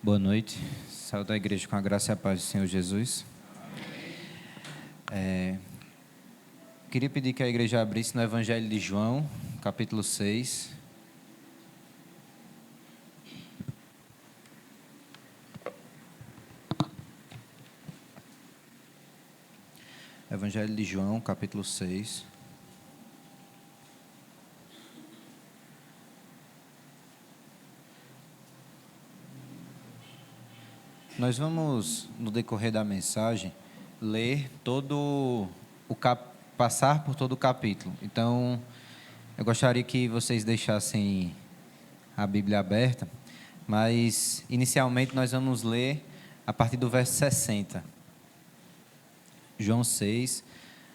Boa noite. Saúde a igreja com a graça e a paz do Senhor Jesus. Queria pedir que a igreja abrisse no Evangelho de João, capítulo 6. Evangelho de João, capítulo 6. Nós vamos, no decorrer da mensagem, ler passar por todo o capítulo. Então, eu gostaria que vocês deixassem a Bíblia aberta, mas, inicialmente, nós vamos ler a partir do verso 60. João 6,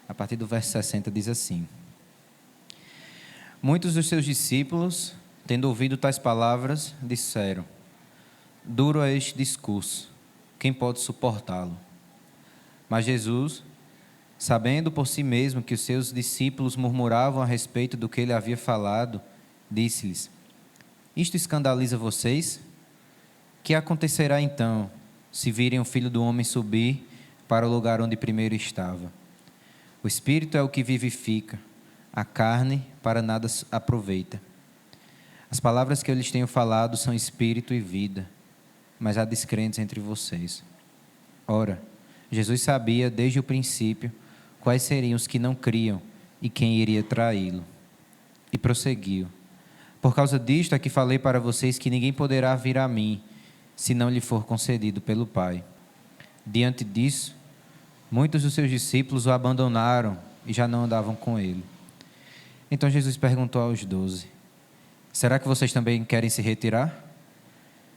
a partir do verso 60, diz assim: Muitos dos seus discípulos, tendo ouvido tais palavras, disseram: Duro é este discurso, quem pode suportá-lo? Mas Jesus, sabendo por si mesmo que os seus discípulos murmuravam a respeito do que ele havia falado, disse-lhes: Isto escandaliza vocês? Que acontecerá então, se virem o Filho do Homem subir para o lugar onde primeiro estava? O Espírito é o que vivifica, a carne para nada aproveita. As palavras que eu lhes tenho falado são Espírito e vida, mas há descrentes entre vocês. Ora, Jesus sabia desde o princípio quais seriam os que não criam e quem iria traí-lo. E prosseguiu: Por causa disto é que falei para vocês que ninguém poderá vir a mim, se não lhe for concedido pelo Pai. Diante disso, muitos dos seus discípulos o abandonaram e já não andavam com ele. Então Jesus perguntou aos 12: Será que vocês também querem se retirar?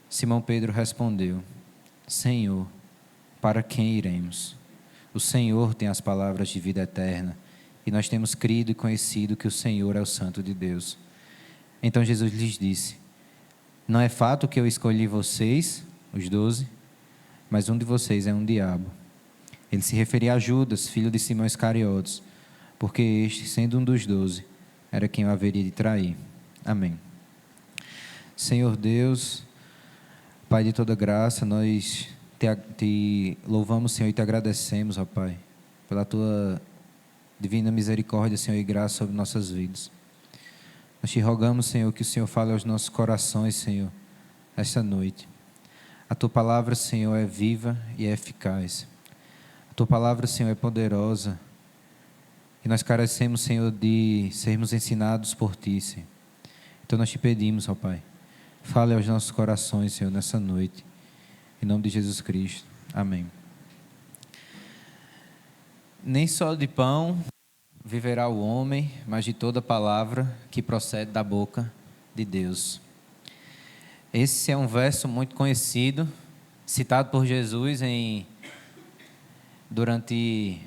Simão Pedro respondeu: Senhor, para quem iremos? O Senhor tem as palavras de vida eterna, e nós temos crido e conhecido que o Senhor é o Santo de Deus. Então Jesus lhes disse: Não é fato que eu escolhi vocês, os 12, mas um de vocês é um diabo. Ele se referia a Judas, filho de Simão Iscariotes, porque este, sendo um dos 12, era quem o haveria de trair. Amém. Senhor Deus, Pai de toda graça, nós te louvamos, Senhor, e te agradecemos, ó Pai, pela Tua divina misericórdia, Senhor, e graça sobre nossas vidas. Nós te rogamos, Senhor, que o Senhor fale aos nossos corações, Senhor, esta noite. A Tua palavra, Senhor, é viva e é eficaz. A Tua palavra, Senhor, é poderosa, e nós carecemos, Senhor, de sermos ensinados por Ti, Senhor. Então nós te pedimos, ó Pai, fale aos nossos corações, Senhor, nessa noite. Em nome de Jesus Cristo. Amém. Nem só de pão viverá o homem, mas de toda palavra que procede da boca de Deus. Esse é um verso muito conhecido, citado por Jesus durante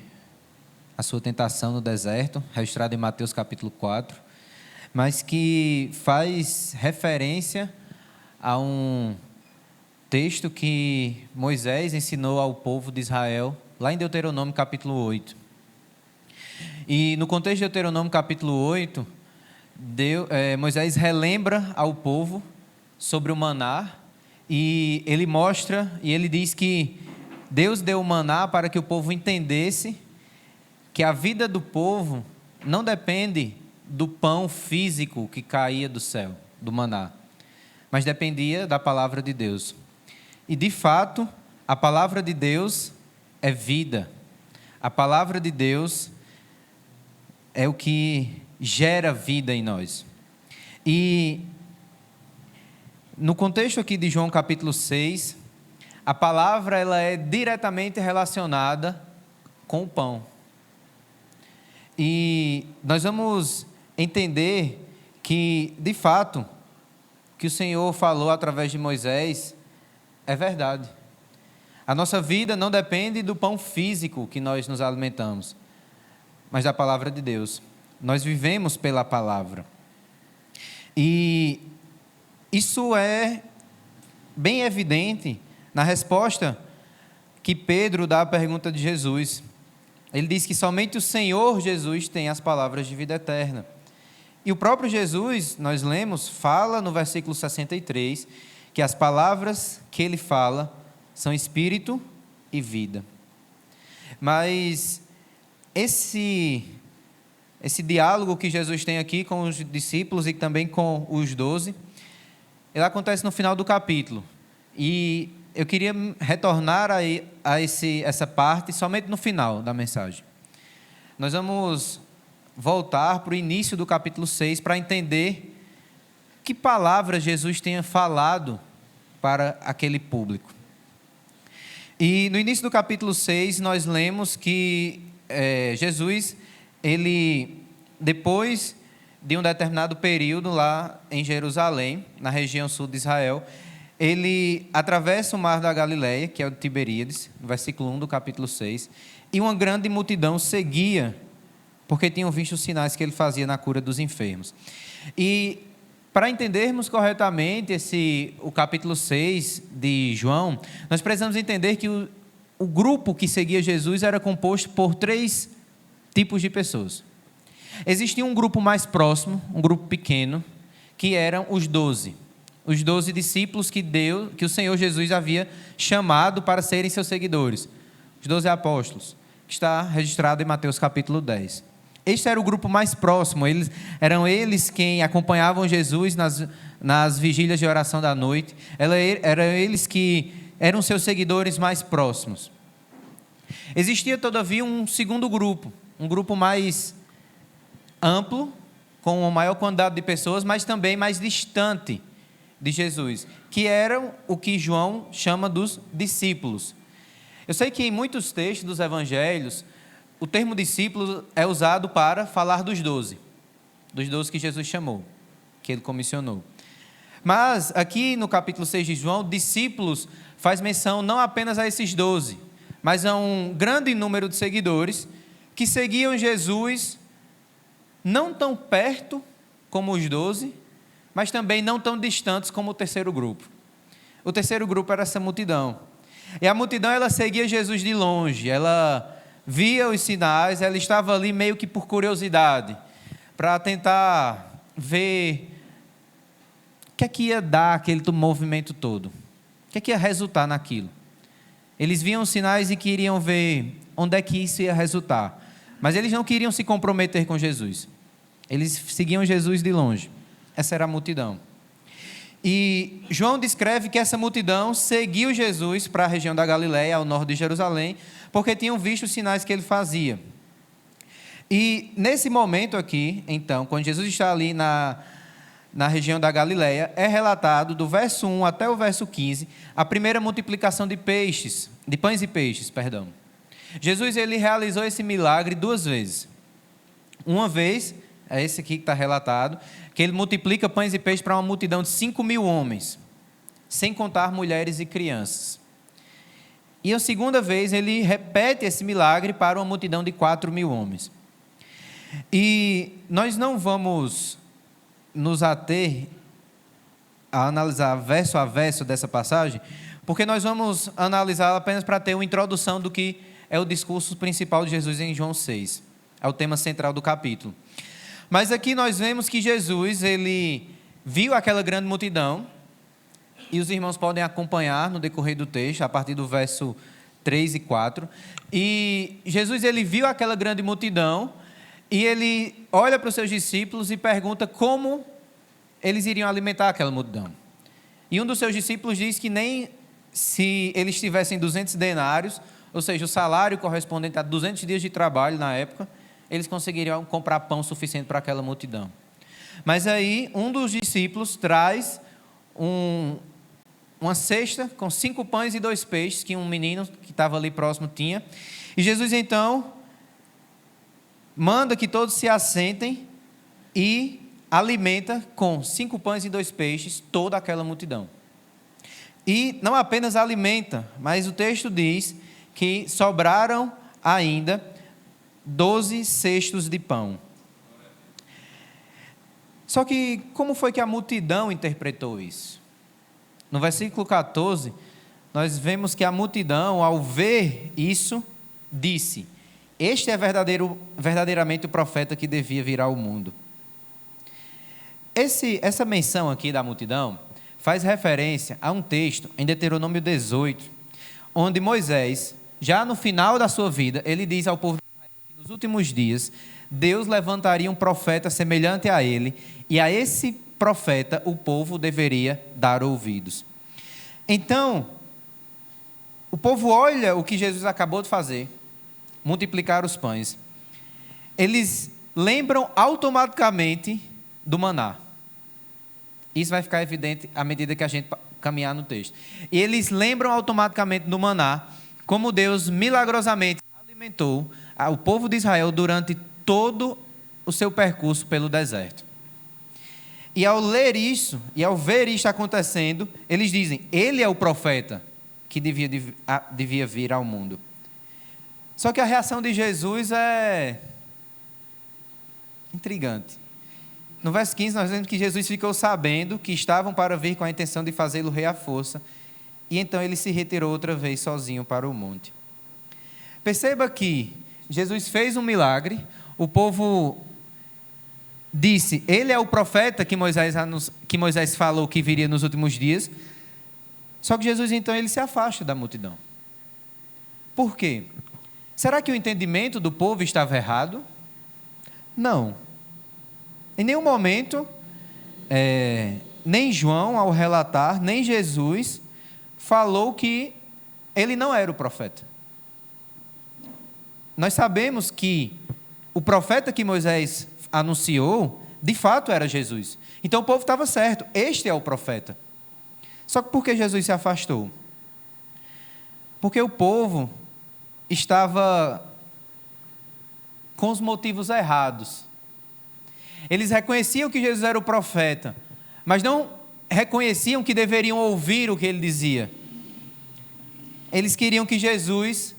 a sua tentação no deserto, registrado em Mateus capítulo 4, mas que faz referência a um texto que Moisés ensinou ao povo de Israel, lá em Deuteronômio capítulo 8. E no contexto de Deuteronômio capítulo 8, Moisés relembra ao povo sobre o maná, e ele mostra, e ele diz que Deus deu o maná para que o povo entendesse que a vida do povo não depende do pão físico que caía do céu, do maná, mas dependia da palavra de Deus. E de fato, a palavra de Deus é vida. A palavra de Deus é o que gera vida em nós. E no contexto aqui de João capítulo 6, a palavra ela é diretamente relacionada com o pão. E nós vamos entender que, de fato, que o Senhor falou através de Moisés é verdade. A nossa vida não depende do pão físico que nós nos alimentamos, mas da palavra de Deus. Nós vivemos pela palavra. E isso é bem evidente na resposta que Pedro dá à pergunta de Jesus. Ele diz que somente o Senhor Jesus tem as palavras de vida eterna. E o próprio Jesus, nós lemos, fala no versículo 63, que as palavras que ele fala são espírito e vida. Mas esse diálogo que Jesus tem aqui com os discípulos e também com os 12, ele acontece no final do capítulo. E eu queria retornar essa parte somente no final da mensagem. Nós vamos voltar para o início do capítulo 6 para entender que palavras Jesus tenha falado para aquele público. E no início do capítulo 6, nós lemos que Jesus, ele, depois de um determinado período lá em Jerusalém, na região sul de Israel, ele atravessa o mar da Galileia, que é o de Tiberíades, no versículo 1 do capítulo 6, e uma grande multidão seguia, porque tinham visto os sinais que ele fazia na cura dos enfermos. E para entendermos corretamente o capítulo 6 de João, nós precisamos entender que o grupo que seguia Jesus era composto por 3 tipos de pessoas. Existia um grupo mais próximo, um grupo pequeno, que eram os 12. Os 12 discípulos que o Senhor Jesus havia chamado para serem seus seguidores. Os 12 apóstolos, que está registrado em Mateus capítulo 10. Este era o grupo mais próximo, eram eles quem acompanhavam Jesus nas vigílias de oração da noite, eram eles que eram seus seguidores mais próximos. Existia, todavia, um segundo grupo, um grupo mais amplo, com uma maior quantidade de pessoas, mas também mais distante de Jesus, que eram o que João chama dos discípulos. Eu sei que em muitos textos dos evangelhos, o termo discípulo é usado para falar dos 12 que Jesus chamou, que ele comissionou. Mas aqui no capítulo 6 de João, discípulos faz menção não apenas a esses 12, mas a um grande número de seguidores que seguiam Jesus não tão perto como os 12, mas também não tão distantes como o terceiro grupo. O terceiro grupo era essa multidão. E a multidão, ela seguia Jesus de longe, ela via os sinais, ela estava ali meio que por curiosidade, para tentar ver o que é que ia dar aquele movimento todo, o que é que ia resultar naquilo. Eles viam os sinais e queriam ver onde é que isso ia resultar, mas eles não queriam se comprometer com Jesus, eles seguiam Jesus de longe. Essa era a multidão. E João descreve que essa multidão seguiu Jesus para a região da Galileia, ao norte de Jerusalém, porque tinham visto os sinais que ele fazia. E nesse momento aqui, então, quando Jesus está ali na região da Galileia, é relatado do verso 1 até o verso 15, a primeira multiplicação de pães e peixes. Jesus, ele realizou esse milagre 2 vezes. Uma vez, é esse aqui que está relatado, que ele multiplica pães e peixes para uma multidão de 5.000 homens, sem contar mulheres e crianças. E a segunda vez, ele repete esse milagre para uma multidão de 4.000 homens. E nós não vamos nos ater a analisar verso a verso dessa passagem, porque nós vamos analisá-la apenas para ter uma introdução do que é o discurso principal de Jesus em João 6. É o tema central do capítulo. Mas aqui nós vemos que Jesus, ele viu aquela grande multidão, e os irmãos podem acompanhar no decorrer do texto, a partir do verso 3 e 4. E Jesus, ele viu aquela grande multidão, e ele olha para os seus discípulos e pergunta como eles iriam alimentar aquela multidão. E um dos seus discípulos diz que nem se eles tivessem 200 denários, ou seja, o salário correspondente a 200 dias de trabalho na época, eles conseguiriam comprar pão suficiente para aquela multidão. Mas aí, um dos discípulos traz uma cesta com 5 pães e 2 peixes, que um menino que estava ali próximo tinha. E Jesus, então, manda que todos se assentem e alimenta com 5 pães e 2 peixes toda aquela multidão. E não apenas alimenta, mas o texto diz que sobraram ainda 12 cestos de pão. Só que como foi que a multidão interpretou isso? No versículo 14, nós vemos que a multidão, ao ver isso, disse: este é verdadeiramente o profeta que devia vir ao mundo. Essa menção aqui da multidão faz referência a um texto em Deuteronômio 18, onde Moisés, já no final da sua vida, ele diz ao povo de Israel que nos últimos dias Deus levantaria um profeta semelhante a ele, e a esse profeta o povo deveria dar ouvidos. Então, o povo olha o que Jesus acabou de fazer, multiplicar os pães. Eles lembram automaticamente do maná. Isso vai ficar evidente à medida que a gente caminhar no texto. E eles lembram automaticamente do maná, como Deus milagrosamente alimentou o povo de Israel durante todo o seu percurso pelo deserto. E ao ler isso, e ao ver isso acontecendo, eles dizem, ele é o profeta que devia vir ao mundo. Só que a reação de Jesus é intrigante. No verso 15, nós vemos que Jesus ficou sabendo que estavam para vir com a intenção de fazê-lo rei à força, e então ele se retirou outra vez sozinho para o monte. Perceba que Jesus fez um milagre, o povo disse, ele é o profeta que Moisés falou que viria nos últimos dias, só que Jesus então ele se afasta da multidão. Por quê? Será que o entendimento do povo estava errado? Não. Em nenhum momento, nem João, ao relatar, nem Jesus, falou que ele não era o profeta. Nós sabemos que o profeta que Moisés anunciou, de fato era Jesus. Então o povo estava certo, este é o profeta. Só que por que Jesus se afastou? Porque o povo estava com os motivos errados. Eles reconheciam que Jesus era o profeta, mas não reconheciam que deveriam ouvir o que ele dizia. Eles queriam que Jesus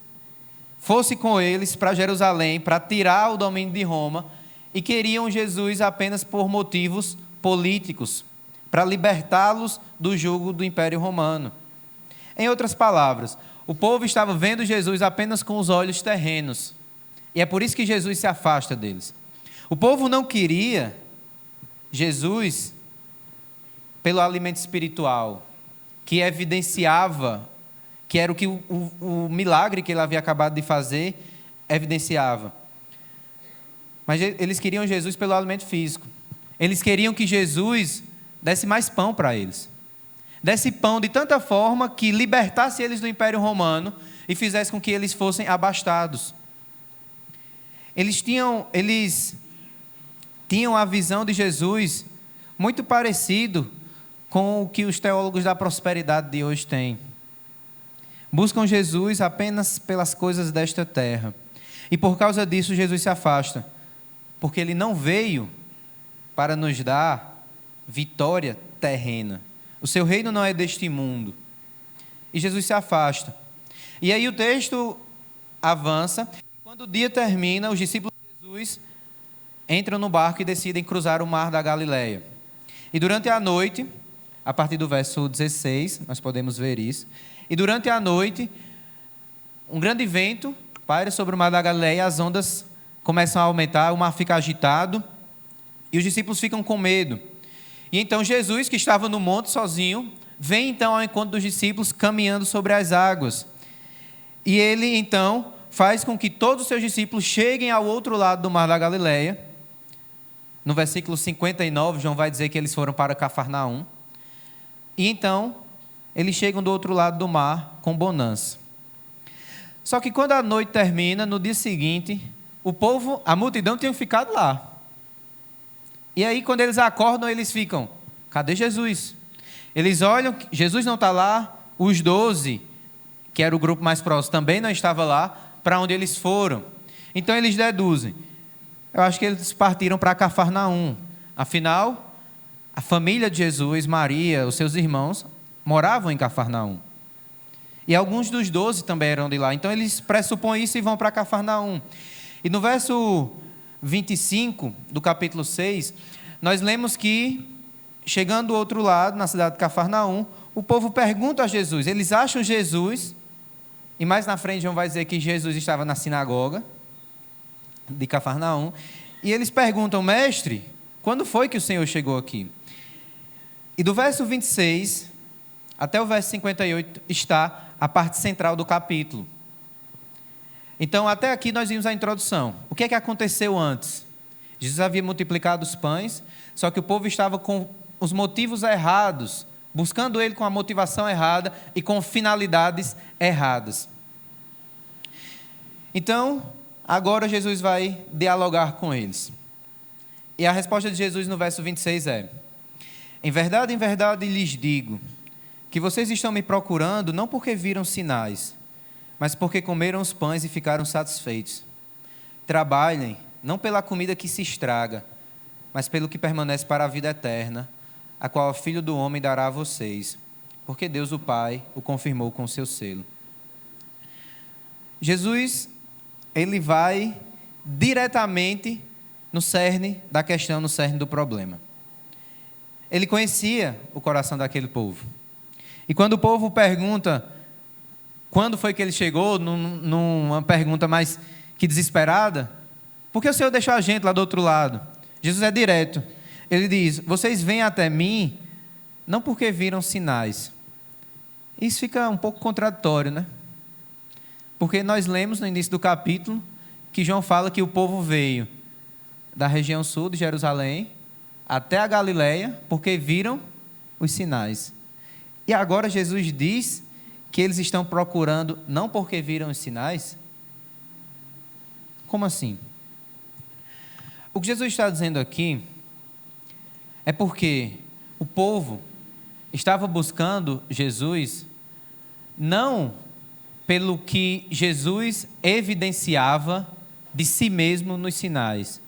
fosse com eles para Jerusalém, para tirar o domínio de Roma, e queriam Jesus apenas por motivos políticos, para libertá-los do jugo do Império Romano. Em outras palavras, o povo estava vendo Jesus apenas com os olhos terrenos, e é por isso que Jesus se afasta deles. O povo não queria Jesus pelo alimento espiritual, que evidenciava, que era o que o milagre que ele havia acabado de fazer evidenciava. Mas eles queriam Jesus pelo alimento físico. Eles queriam que Jesus desse mais pão para eles. Desse pão de tanta forma que libertasse eles do Império Romano e fizesse com que eles fossem abastados. Eles tinham a visão de Jesus muito parecido com o que os teólogos da prosperidade de hoje têm. Buscam Jesus apenas pelas coisas desta terra. E por causa disso Jesus se afasta. Porque ele não veio para nos dar vitória terrena. O seu reino não é deste mundo. E Jesus se afasta. E aí o texto avança. Quando o dia termina, os discípulos de Jesus entram no barco e decidem cruzar o mar da Galileia. E durante a noite, a partir do verso 16, nós podemos ver isso. E durante a noite, um grande vento paira sobre o mar da Galileia, as ondas começam a aumentar, o mar fica agitado, e os discípulos ficam com medo. E então Jesus, que estava no monte sozinho, vem então ao encontro dos discípulos caminhando sobre as águas. E ele então faz com que todos os seus discípulos cheguem ao outro lado do mar da Galileia. No versículo 59, João vai dizer que eles foram para Cafarnaum. E então, eles chegam do outro lado do mar com bonança. Só que quando a noite termina, no dia seguinte, a multidão tinha ficado lá. E aí, quando eles acordam, eles ficam, cadê Jesus? Eles olham, Jesus não está lá, os 12, que era o grupo mais próximo, também não estava lá, para onde eles foram. Então, eles deduzem, eu acho que eles partiram para Cafarnaum. Afinal, a família de Jesus, Maria, os seus irmãos, moravam em Cafarnaum. E alguns dos 12 também eram de lá. Então, eles pressupõem isso e vão para Cafarnaum. E no verso 25 do capítulo 6, nós lemos que, chegando do outro lado, na cidade de Cafarnaum, o povo pergunta a Jesus, eles acham Jesus, e mais na frente João vai dizer que Jesus estava na sinagoga de Cafarnaum, e eles perguntam, mestre, quando foi que o Senhor chegou aqui? E do verso 26 até o verso 58 está a parte central do capítulo. Então, até aqui nós vimos a introdução. O que é que aconteceu antes? Jesus havia multiplicado os pães, só que o povo estava com os motivos errados, buscando ele com a motivação errada e com finalidades erradas. Então, agora Jesus vai dialogar com eles. E a resposta de Jesus no verso 26 é: em verdade lhes digo, que vocês estão me procurando não porque viram sinais, mas porque comeram os pães e ficaram satisfeitos. Trabalhem, não pela comida que se estraga, mas pelo que permanece para a vida eterna, a qual o Filho do Homem dará a vocês, porque Deus o Pai o confirmou com seu selo. Jesus, ele vai diretamente no cerne da questão, no cerne do problema. Ele conhecia o coração daquele povo. E quando o povo pergunta quando foi que ele chegou, numa pergunta mais que desesperada, por que o Senhor deixou a gente lá do outro lado? Jesus é direto. Ele diz: vocês vêm até mim não porque viram sinais. Isso fica um pouco contraditório, né? Porque nós lemos no início do capítulo que João fala que o povo veio da região sul de Jerusalém até a Galileia porque viram os sinais. E agora Jesus diz que eles estão procurando não porque viram os sinais? Como assim? O que Jesus está dizendo aqui é porque o povo estava buscando Jesus não pelo que Jesus evidenciava de si mesmo nos sinais,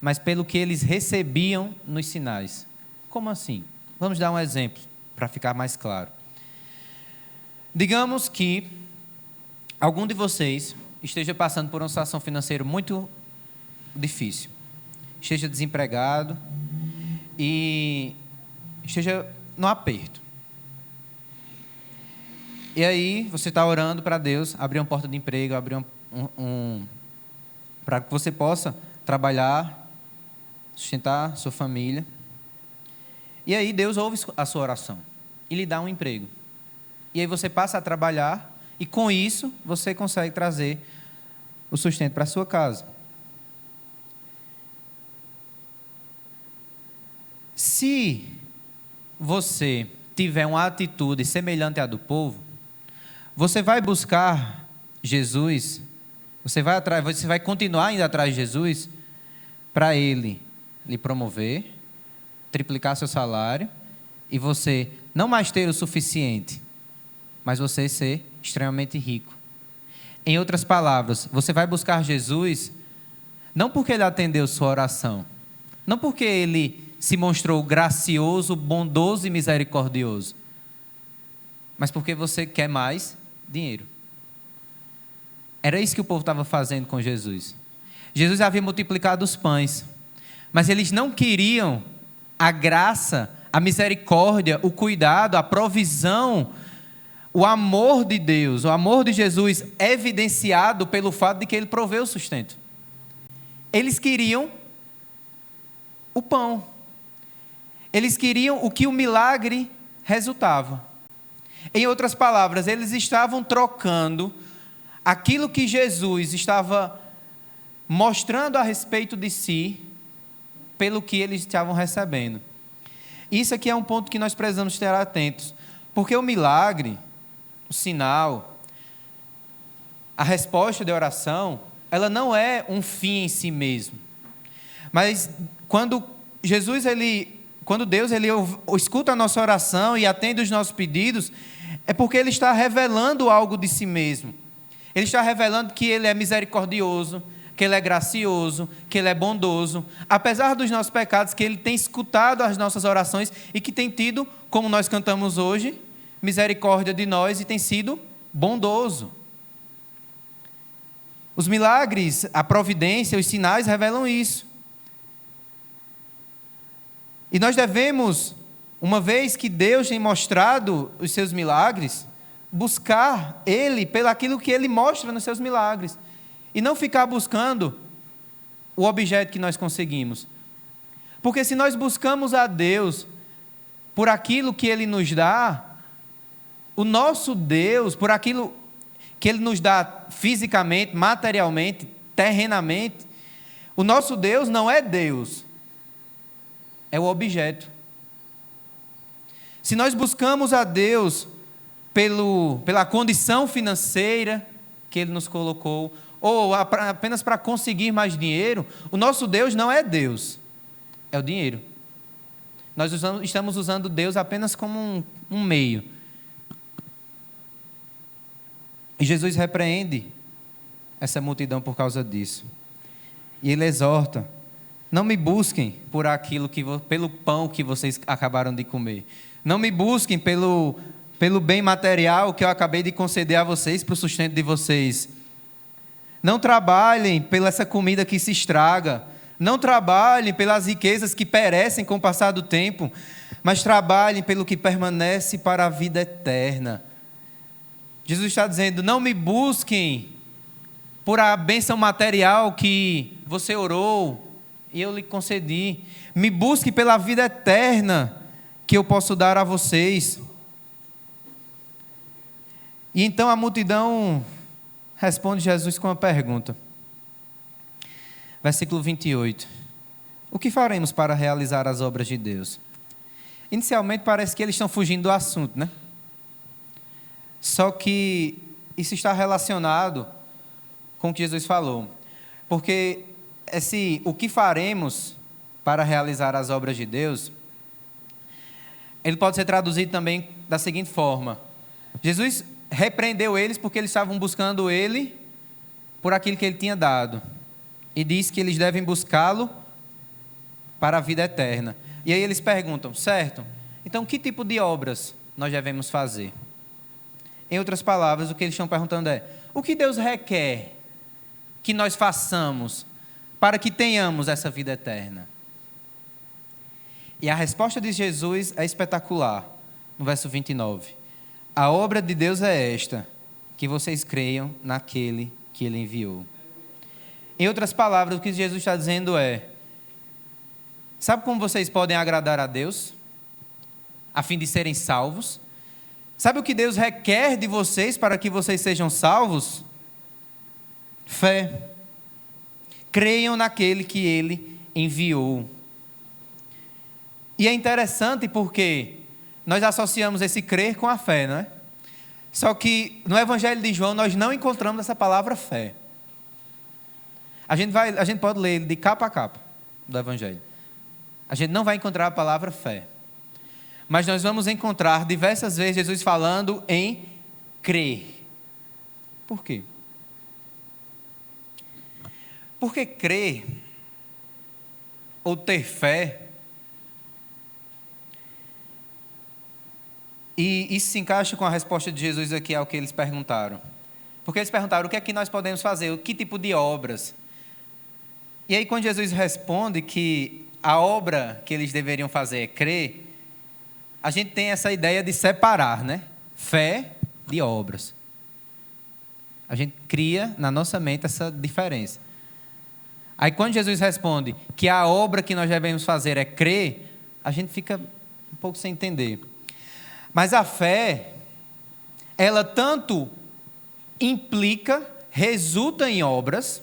mas pelo que eles recebiam nos sinais. Como assim? Vamos dar um exemplo para ficar mais claro. Digamos que algum de vocês esteja passando por uma situação financeira muito difícil, esteja desempregado e esteja no aperto. E aí você está orando para Deus abrir uma porta de emprego, abrir para que você possa trabalhar, sustentar sua família. E aí Deus ouve a sua oração e lhe dá um emprego. E aí você passa a trabalhar e com isso você consegue trazer o sustento para a sua casa. Se você tiver uma atitude semelhante à do povo, você vai buscar Jesus, você vai continuar indo atrás de Jesus para Ele lhe promover, triplicar seu salário e você não mais ter o suficiente, mas você ser extremamente rico. Em outras palavras, você vai buscar Jesus não porque Ele atendeu sua oração, não porque Ele se mostrou gracioso, bondoso e misericordioso, mas porque você quer mais dinheiro. Era isso que o povo estava fazendo com Jesus. Jesus havia multiplicado os pães, mas eles não queriam a graça, a misericórdia, o cuidado, a provisão, o amor de Deus, o amor de Jesus evidenciado pelo fato de que Ele proveu o sustento. Eles queriam o pão. Eles queriam o que o milagre resultava. Em outras palavras, eles estavam trocando aquilo que Jesus estava mostrando a respeito de si pelo que eles estavam recebendo. Isso aqui é um ponto que nós precisamos estar atentos, porque o milagre, o sinal, a resposta de oração, ela não é um fim em si mesmo. Mas quando Deus escuta a nossa oração e atende os nossos pedidos, é porque Ele está revelando algo de si mesmo. Ele está revelando que Ele é misericordioso, que Ele é gracioso, que Ele é bondoso, apesar dos nossos pecados, que Ele tem escutado as nossas orações e que tem tido, como nós cantamos hoje, misericórdia de nós e tem sido bondoso. Os milagres, a providência, os sinais revelam isso. E nós devemos, uma vez que Deus tem mostrado os seus milagres, buscar Ele pelo aquilo que Ele mostra nos seus milagres. E não ficar buscando o objeto que nós conseguimos. Porque se nós buscamos a Deus por aquilo que Ele nos dá, o nosso Deus, por aquilo que Ele nos dá fisicamente, materialmente, terrenamente, o nosso Deus não é Deus, é o objeto. Se nós buscamos a Deus pela condição financeira que Ele nos colocou, ou apenas para conseguir mais dinheiro, o nosso Deus não é Deus, é o dinheiro. Nós estamos usando Deus apenas como um meio. E Jesus repreende essa multidão por causa disso. E Ele exorta: não me busquem por aquilo pelo pão que vocês acabaram de comer. Não me busquem pelo bem material que eu acabei de conceder a vocês, para o sustento de vocês. Não trabalhem pela essa comida que se estraga. Não trabalhem pelas riquezas que perecem com o passar do tempo, mas trabalhem pelo que permanece para a vida eterna. Jesus está dizendo: não me busquem por a bênção material que você orou e eu lhe concedi. Me busque pela vida eterna que eu posso dar a vocês. E então a multidão responde Jesus com uma pergunta. Versículo 28. O que faremos para realizar as obras de Deus? Inicialmente parece que eles estão fugindo do assunto, né? Só que isso está relacionado com o que Jesus falou. Porque o que faremos para realizar as obras de Deus, ele pode ser traduzido também da seguinte forma: Jesus repreendeu eles porque eles estavam buscando Ele por aquilo que Ele tinha dado. E diz que eles devem buscá-lo para a vida eterna. E aí eles perguntam: certo, então que tipo de obras nós devemos fazer? Em outras palavras, o que eles estão perguntando é: o que Deus requer que nós façamos para que tenhamos essa vida eterna? E a resposta de Jesus é espetacular. No verso 29. A obra de Deus é esta, que vocês creiam naquele que Ele enviou. Em outras palavras, o que Jesus está dizendo é: sabe como vocês podem agradar a Deus, a fim de serem salvos? Sabe o que Deus requer de vocês para que vocês sejam salvos? Fé. Creiam naquele que Ele enviou. E é interessante porque nós associamos esse crer com a fé, não é? Só que no Evangelho de João nós não encontramos essa palavra fé. A gente pode ler ele de capa a capa do Evangelho. A gente não vai encontrar a palavra fé. Mas nós vamos encontrar diversas vezes Jesus falando em crer. Por quê? Porque crer ou ter fé, e isso se encaixa com a resposta de Jesus aqui ao que eles perguntaram. Porque eles perguntaram: o que é que nós podemos fazer? Que tipo de obras? E aí quando Jesus responde que a obra que eles deveriam fazer é crer, a gente tem essa ideia de separar, né? Fé de obras. A gente cria na nossa mente essa diferença. Aí quando Jesus responde que a obra que nós devemos fazer é crer, a gente fica um pouco sem entender. Mas a fé, ela tanto implica, resulta em obras,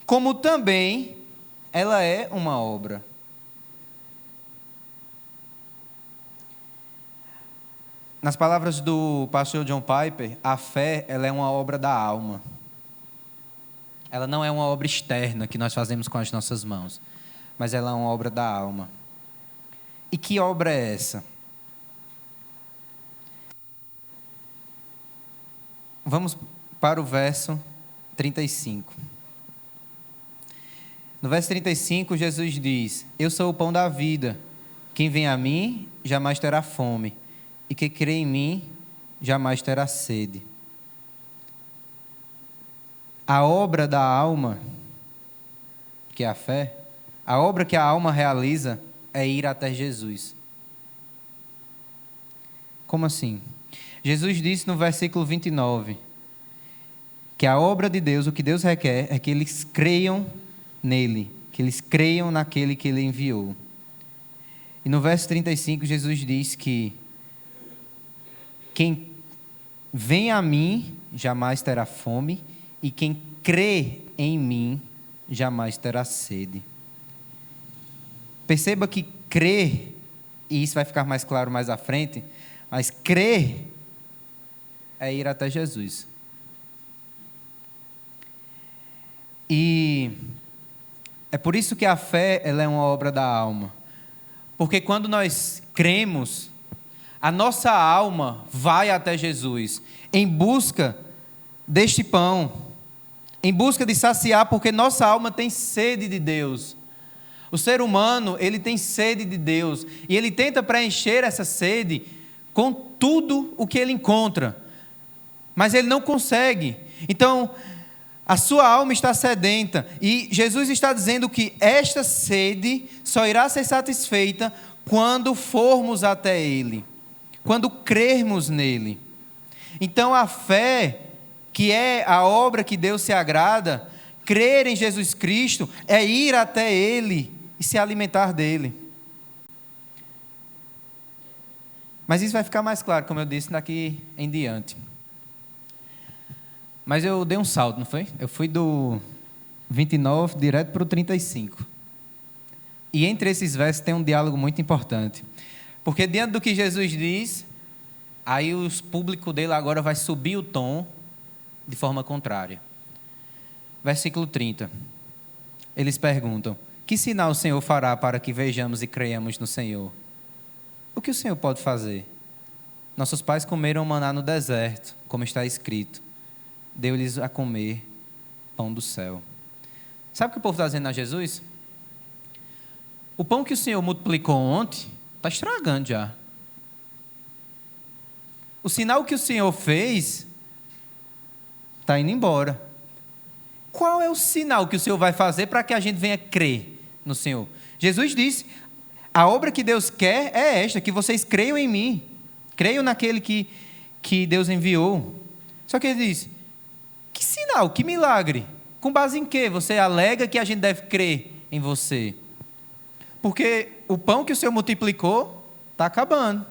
como também ela é uma obra. Nas palavras do pastor John Piper, a fé, ela é uma obra da alma. Ela não é uma obra externa que nós fazemos com as nossas mãos, mas ela é uma obra da alma. E que obra é essa? Vamos para o verso 35. No verso 35, Jesus diz: eu sou o pão da vida. Quem vem a mim jamais terá fome, e quem crê em mim jamais terá sede. A obra da alma, que é a fé, a obra que a alma realiza é ir até Jesus. Como assim? Jesus disse no versículo 29 que a obra de Deus, o que Deus requer é que eles creiam nele, que eles creiam naquele que Ele enviou. E no verso 35, Jesus diz que quem vem a mim jamais terá fome, e quem crê em mim jamais terá sede. Perceba que crer, e isso vai ficar mais claro mais à frente, mas crer é ir até Jesus. E é por isso que a fé, ela é uma obra da alma. Porque quando nós cremos, a nossa alma vai até Jesus em busca deste pão, em busca de saciar, porque nossa alma tem sede de Deus. O ser humano, ele tem sede de Deus, e ele tenta preencher essa sede com tudo o que ele encontra, mas ele não consegue. Então, a sua alma está sedenta, e Jesus está dizendo que esta sede só irá ser satisfeita quando formos até Ele, quando crermos nele. Então, a fé, que é a obra que Deus se agrada, crer em Jesus Cristo, é ir até Ele e se alimentar dele. Mas isso vai ficar mais claro, como eu disse, daqui em diante. Mas eu dei um salto, não foi? Eu fui do 29 direto para o 35. E entre esses versos tem um diálogo muito importante. Porque diante do que Jesus diz, aí o público dele agora vai subir o tom de forma contrária. Versículo 30. Eles perguntam: que sinal o Senhor fará para que vejamos e creiamos no Senhor? O que o Senhor pode fazer? Nossos pais comeram maná no deserto, como está escrito. Deu-lhes a comer pão do céu. Sabe o que o povo está dizendo a Jesus? O pão que o Senhor multiplicou ontem está estragando já. O sinal que o Senhor fez está indo embora. Qual é o sinal que o Senhor vai fazer para que a gente venha crer no Senhor? Jesus disse: a obra que Deus quer é esta, que vocês creiam em mim, creiam naquele que Deus enviou. Só que ele disse: que sinal, que milagre? Com base em que você alega que a gente deve crer em você? Porque o pão que o Senhor multiplicou está acabando.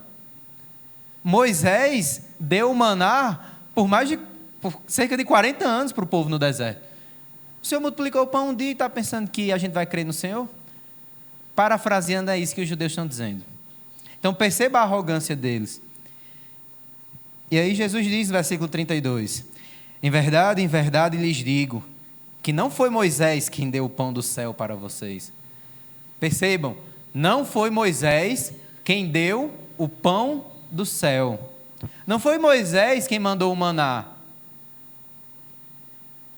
Moisés deu o maná por cerca de 40 anos para o povo no deserto. O Senhor multiplicou o pão um dia e está pensando que a gente vai crer no Senhor? Parafraseando, é isso que os judeus estão dizendo. Então perceba a arrogância deles. E aí Jesus diz, versículo 32, em verdade lhes digo, que não foi Moisés quem deu o pão do céu para vocês. Percebam, não foi Moisés quem deu o pão do céu. Não foi Moisés quem mandou o maná.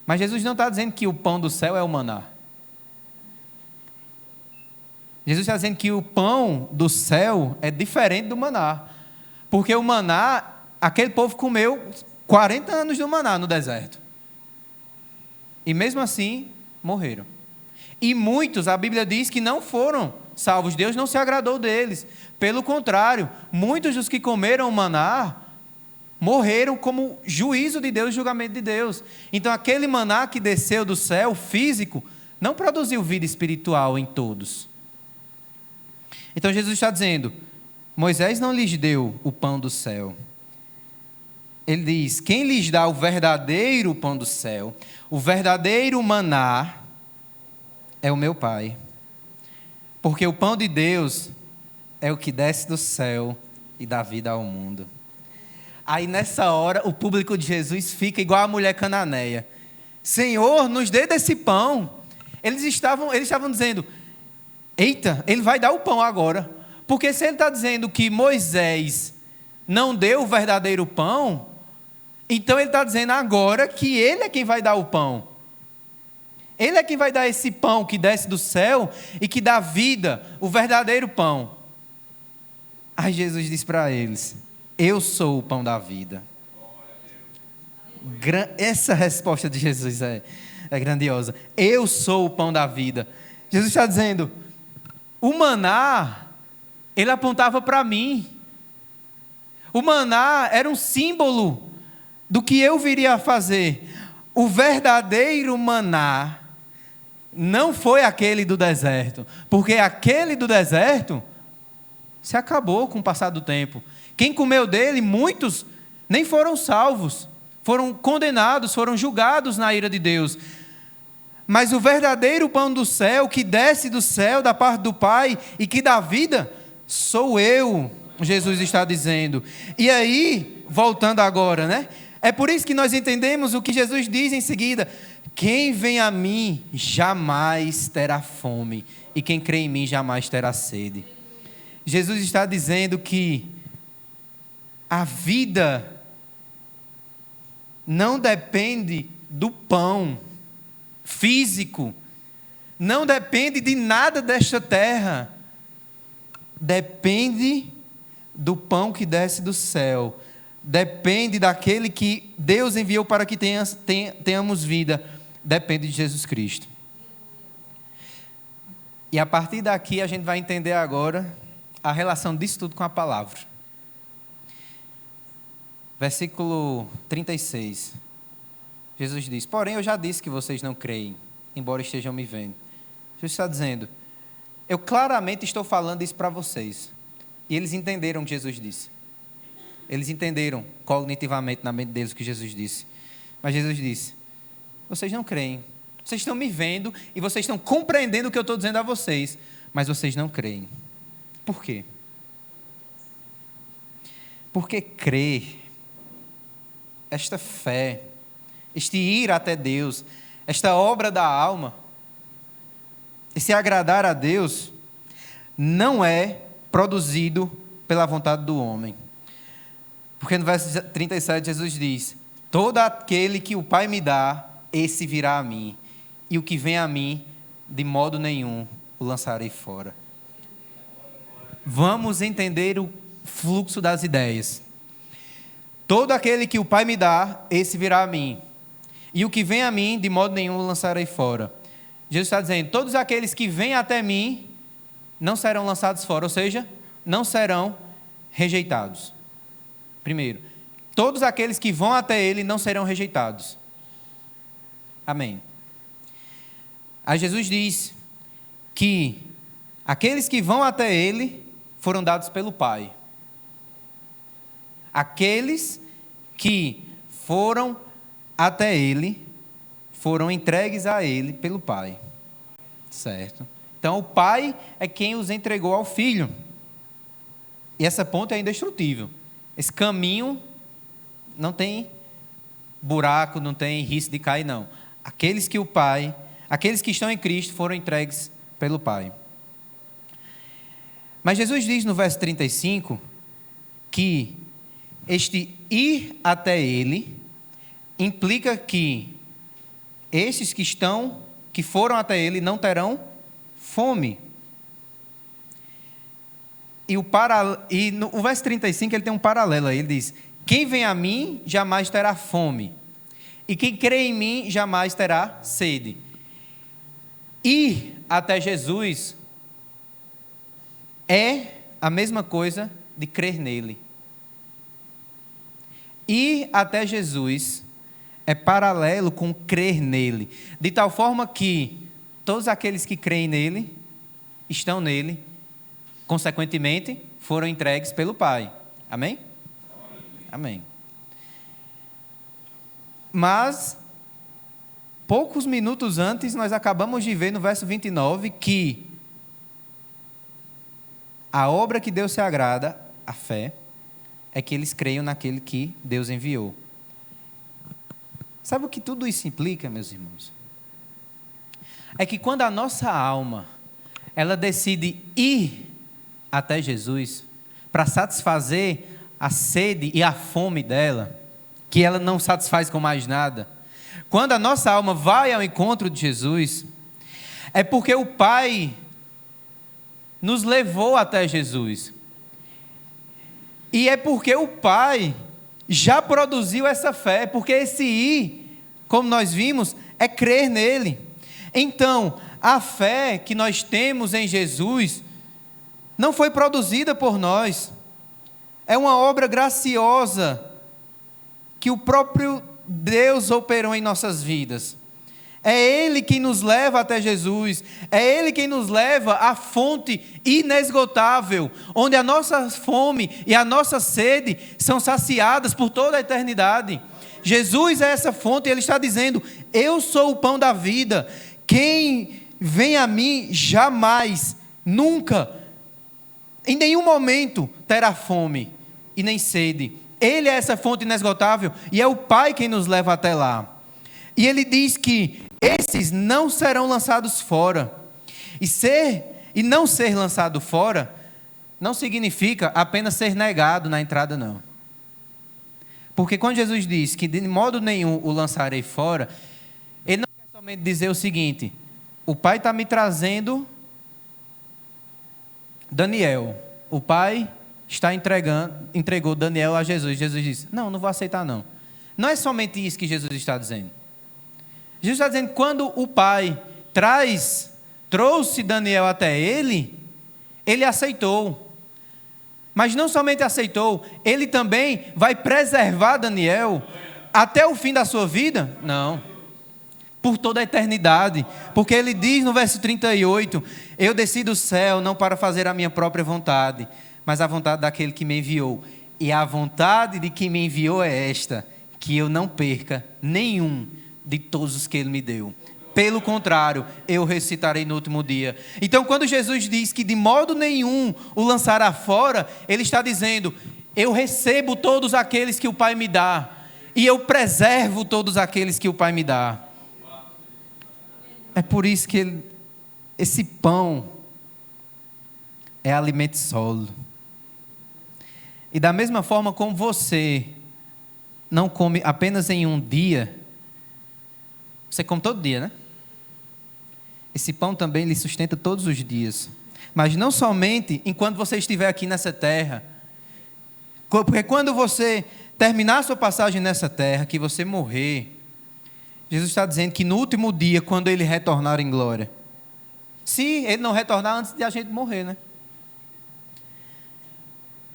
Mas Jesus não está dizendo que o pão do céu é o maná. Jesus está dizendo que o pão do céu é diferente do maná. Porque o maná, aquele povo comeu 40 anos do maná no deserto. E mesmo assim, morreram. E muitos, a Bíblia diz que não foram salvos. Deus não se agradou deles. Pelo contrário, muitos dos que comeram o maná morreram como juízo de Deus, julgamento de Deus. Então aquele maná que desceu do céu, físico, não produziu vida espiritual em todos. Então Jesus está dizendo: Moisés não lhes deu o pão do céu. Ele diz: quem lhes dá o verdadeiro pão do céu, o verdadeiro maná, é o meu Pai. Porque o pão de Deus é o que desce do céu e dá vida ao mundo. Aí nessa hora o público de Jesus fica igual a mulher cananeia: Senhor, nos dê desse pão. Eles estavam dizendo: eita, ele vai dar o pão agora. Porque se ele está dizendo que Moisés não deu o verdadeiro pão, então ele está dizendo agora que ele é quem vai dar o pão. Ele é quem vai dar esse pão que desce do céu e que dá vida, o verdadeiro pão. Aí Jesus diz para eles: eu sou o pão da vida. Essa resposta de Jesus é grandiosa. Eu sou o pão da vida. Jesus está dizendo: o maná, ele apontava para mim. O maná era um símbolo do que eu viria a fazer. O verdadeiro maná não foi aquele do deserto, porque aquele do deserto se acabou com o passar do tempo. Quem comeu dele, muitos nem foram salvos, foram condenados, foram julgados na ira de Deus. Mas o verdadeiro pão do céu, que desce do céu da parte do Pai e que dá vida, sou eu, Jesus está dizendo. E aí, voltando agora, né? É por isso que nós entendemos o que Jesus diz em seguida: quem vem a mim jamais terá fome, e quem crê em mim jamais terá sede. Jesus está dizendo que a vida não depende do pão físico, não depende de nada desta terra, depende do pão que desce do céu, depende daquele que Deus enviou para que tenhamos vida, depende de Jesus Cristo. E a partir daqui a gente vai entender agora a relação disso tudo com a palavra. Versículo 36. Jesus diz: porém eu já disse que vocês não creem, embora estejam me vendo. Jesus está dizendo: eu claramente estou falando isso para vocês. E eles entenderam o que Jesus disse. Eles entenderam cognitivamente na mente deles o que Jesus disse. Mas Jesus disse: vocês não creem. Vocês estão me vendo e vocês estão compreendendo o que eu estou dizendo a vocês, mas vocês não creem. Por quê? Porque crer, esta fé, este ir até Deus, esta obra da alma, esse agradar a Deus, não é produzido pela vontade do homem. Porque no verso 37 Jesus diz: todo aquele que o Pai me dá, esse virá a mim, e o que vem a mim, de modo nenhum o lançarei fora. Vamos entender o fluxo das ideias. Todo aquele que o Pai me dá, esse virá a mim, e o que vem a mim, de modo nenhum o lançarei fora. Jesus está dizendo: todos aqueles que vêm até mim não serão lançados fora, ou seja, não serão rejeitados. Primeiro, todos aqueles que vão até Ele não serão rejeitados. Amém. Aí Jesus diz que aqueles que vão até Ele foram dados pelo Pai. Aqueles que foram até Ele foram entregues a Ele pelo Pai. Certo? Então o Pai é quem os entregou ao Filho. E essa ponte é indestrutível. Esse caminho não tem buraco, não tem risco de cair, não. Aqueles que estão em Cristo foram entregues pelo Pai. Mas Jesus diz no verso 35 que este ir até Ele implica que estes que foram até Ele não terão fome. E no verso 35 ele tem um paralelo aí, ele diz: quem vem a mim jamais terá fome, e quem crê em mim jamais terá sede. Ir até Jesus é a mesma coisa de crer nele. Ir até Jesus é paralelo com crer nele, de tal forma que todos aqueles que creem nele, estão nele, consequentemente, foram entregues pelo Pai. Amém? Amém. Mas, poucos minutos antes, nós acabamos de ver no verso 29 que a obra que Deus se agrada, a fé, é que eles creiam naquele que Deus enviou. Sabe o que tudo isso implica, meus irmãos? É que quando a nossa alma, ela decide ir até Jesus, para satisfazer a sede e a fome dela, que ela não satisfaz com mais nada, quando a nossa alma vai ao encontro de Jesus, é porque o Pai nos levou até Jesus, e é porque o Pai já produziu essa fé, porque esse ir, como nós vimos, é crer nele. Então, a fé que nós temos em Jesus não foi produzida por nós, é uma obra graciosa que o próprio Deus operou em nossas vidas. É Ele quem nos leva até Jesus. É Ele quem nos leva à fonte inesgotável, onde a nossa fome e a nossa sede são saciadas por toda a eternidade. Jesus é essa fonte e Ele está dizendo: eu sou o pão da vida. Quem vem a mim jamais, nunca, em nenhum momento terá fome e nem sede. Ele é essa fonte inesgotável e é o Pai quem nos leva até lá. E Ele diz que esses não serão lançados fora. E não ser lançado fora não significa apenas ser negado na entrada, não. Porque quando Jesus diz que de modo nenhum o lançarei fora, Ele não quer somente dizer o seguinte: o Pai está me trazendo Daniel. O Pai entregou Daniel a Jesus. Jesus disse: não vou aceitar não. Não é somente isso que Jesus está dizendo. Jesus está dizendo que quando o Pai trouxe Daniel até Ele, Ele aceitou. Mas não somente aceitou, Ele também vai preservar Daniel até o fim da sua vida? Não. Por toda a eternidade. Porque Ele diz no verso 38, eu desci do céu não para fazer a minha própria vontade, mas a vontade daquele que me enviou. E a vontade de quem me enviou é esta, que eu não perca nenhum de todos os que Ele me deu. Pelo contrário, eu ressuscitarei no último dia. Então, quando Jesus diz que de modo nenhum o lançará fora, Ele está dizendo: eu recebo todos aqueles que o Pai me dá, e eu preservo todos aqueles que o Pai me dá. É por isso que esse pão é alimento sólido. E da mesma forma como você não come apenas em um dia, você come todo dia, né? Esse pão também lhe sustenta todos os dias. Mas não somente enquanto você estiver aqui nessa terra. Porque quando você terminar a sua passagem nessa terra, que você morrer, Jesus está dizendo que no último dia, quando Ele retornar em glória, se Ele não retornar antes de a gente morrer, né?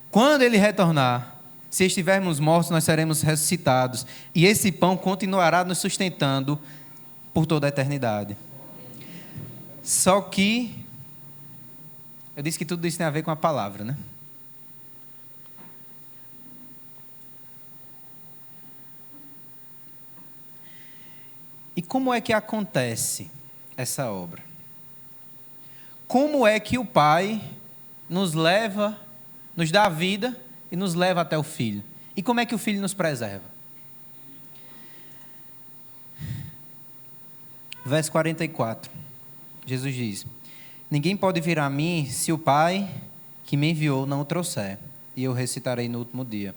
Quando Ele retornar, se estivermos mortos, nós seremos ressuscitados. E esse pão continuará nos sustentando por toda a eternidade. Só que, eu disse que tudo isso tem a ver com a palavra, né? E como é que acontece essa obra? Como é que o Pai nos dá a vida e nos leva até o Filho? E como é que o Filho nos preserva? Verso 44, Jesus diz: ninguém pode vir a mim se o Pai que me enviou não o trouxer, e eu ressuscitarei no último dia.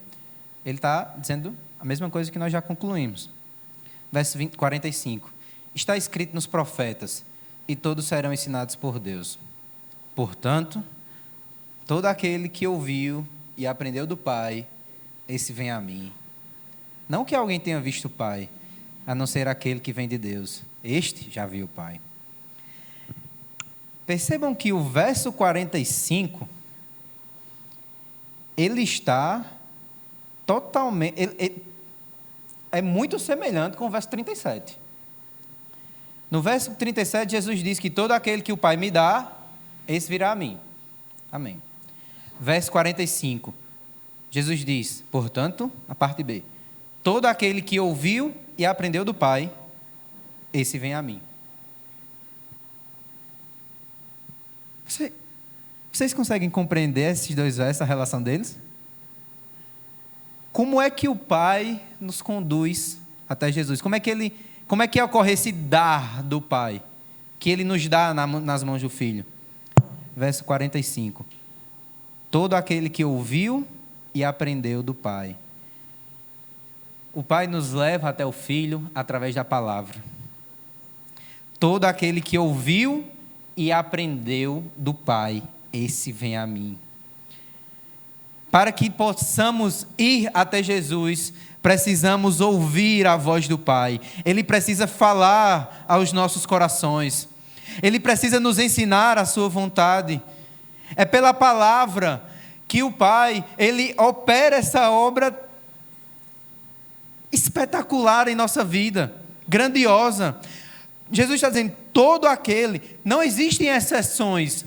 Ele está dizendo a mesma coisa que nós já concluímos. Verso 45, está escrito nos profetas, e todos serão ensinados por Deus. Portanto, todo aquele que ouviu e aprendeu do Pai, esse vem a mim. Não que alguém tenha visto o Pai, a não ser aquele que vem de Deus. Este já viu o Pai. Percebam que o verso 45, ele está totalmente... é muito semelhante com o verso 37. No verso 37, Jesus diz que todo aquele que o Pai me dá, esse virá a mim. Amém. Verso 45, Jesus diz, portanto, a parte B, todo aquele que ouviu e aprendeu do Pai, esse vem a mim. Vocês conseguem compreender esses dois versos, a relação deles? Como é que o Pai nos conduz até Jesus? Como é que ocorre esse dar do Pai, que Ele nos dá nas mãos do Filho? Verso 45. Todo aquele que ouviu e aprendeu do Pai. O Pai nos leva até o Filho através da palavra. Todo aquele que ouviu e aprendeu do Pai, esse vem a mim. Para que possamos ir até Jesus, precisamos ouvir a voz do Pai. Ele precisa falar aos nossos corações. Ele precisa nos ensinar a sua vontade. É pela palavra que o Pai, Ele opera essa obra espetacular em nossa vida, grandiosa. Jesus está dizendo, todo aquele, não existem exceções,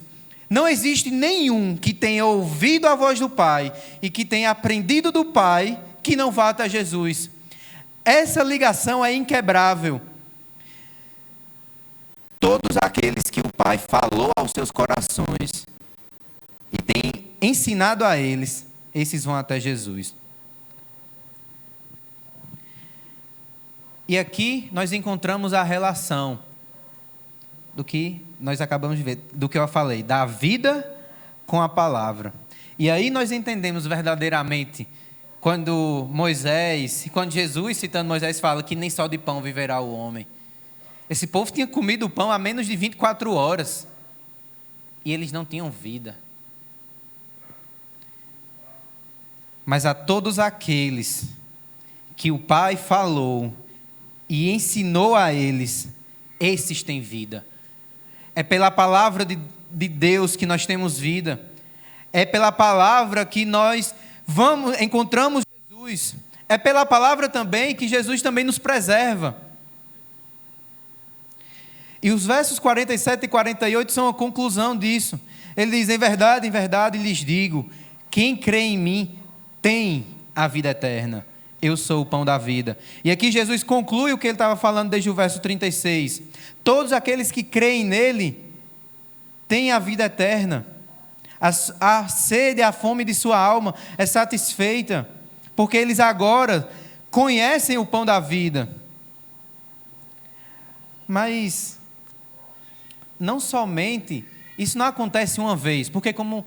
não existe nenhum que tenha ouvido a voz do Pai e que tenha aprendido do Pai que não vá até Jesus. Essa ligação é inquebrável. Todos aqueles que o Pai falou aos seus corações e tem ensinado a eles, esses vão até Jesus. E aqui nós encontramos a relação do que nós acabamos de ver, do que eu falei, da vida com a palavra. E aí nós entendemos verdadeiramente quando Jesus, citando Moisés, fala que nem só de pão viverá o homem. Esse povo tinha comido o pão há menos de 24 horas. E eles não tinham vida. Mas a todos aqueles que o Pai falou e ensinou a eles, esses têm vida. É pela palavra de Deus que nós temos vida. É pela palavra que nós encontramos Jesus. É pela palavra também que Jesus também nos preserva. E os versos 47 e 48 são a conclusão disso. Ele diz, em verdade lhes digo, quem crê em mim tem a vida eterna. Eu sou o pão da vida. E aqui Jesus conclui o que ele estava falando desde o verso 36. Todos aqueles que creem nele têm a vida eterna. A sede, a fome de sua alma é satisfeita, porque eles agora conhecem o pão da vida. Mas não somente, isso não acontece uma vez, porque como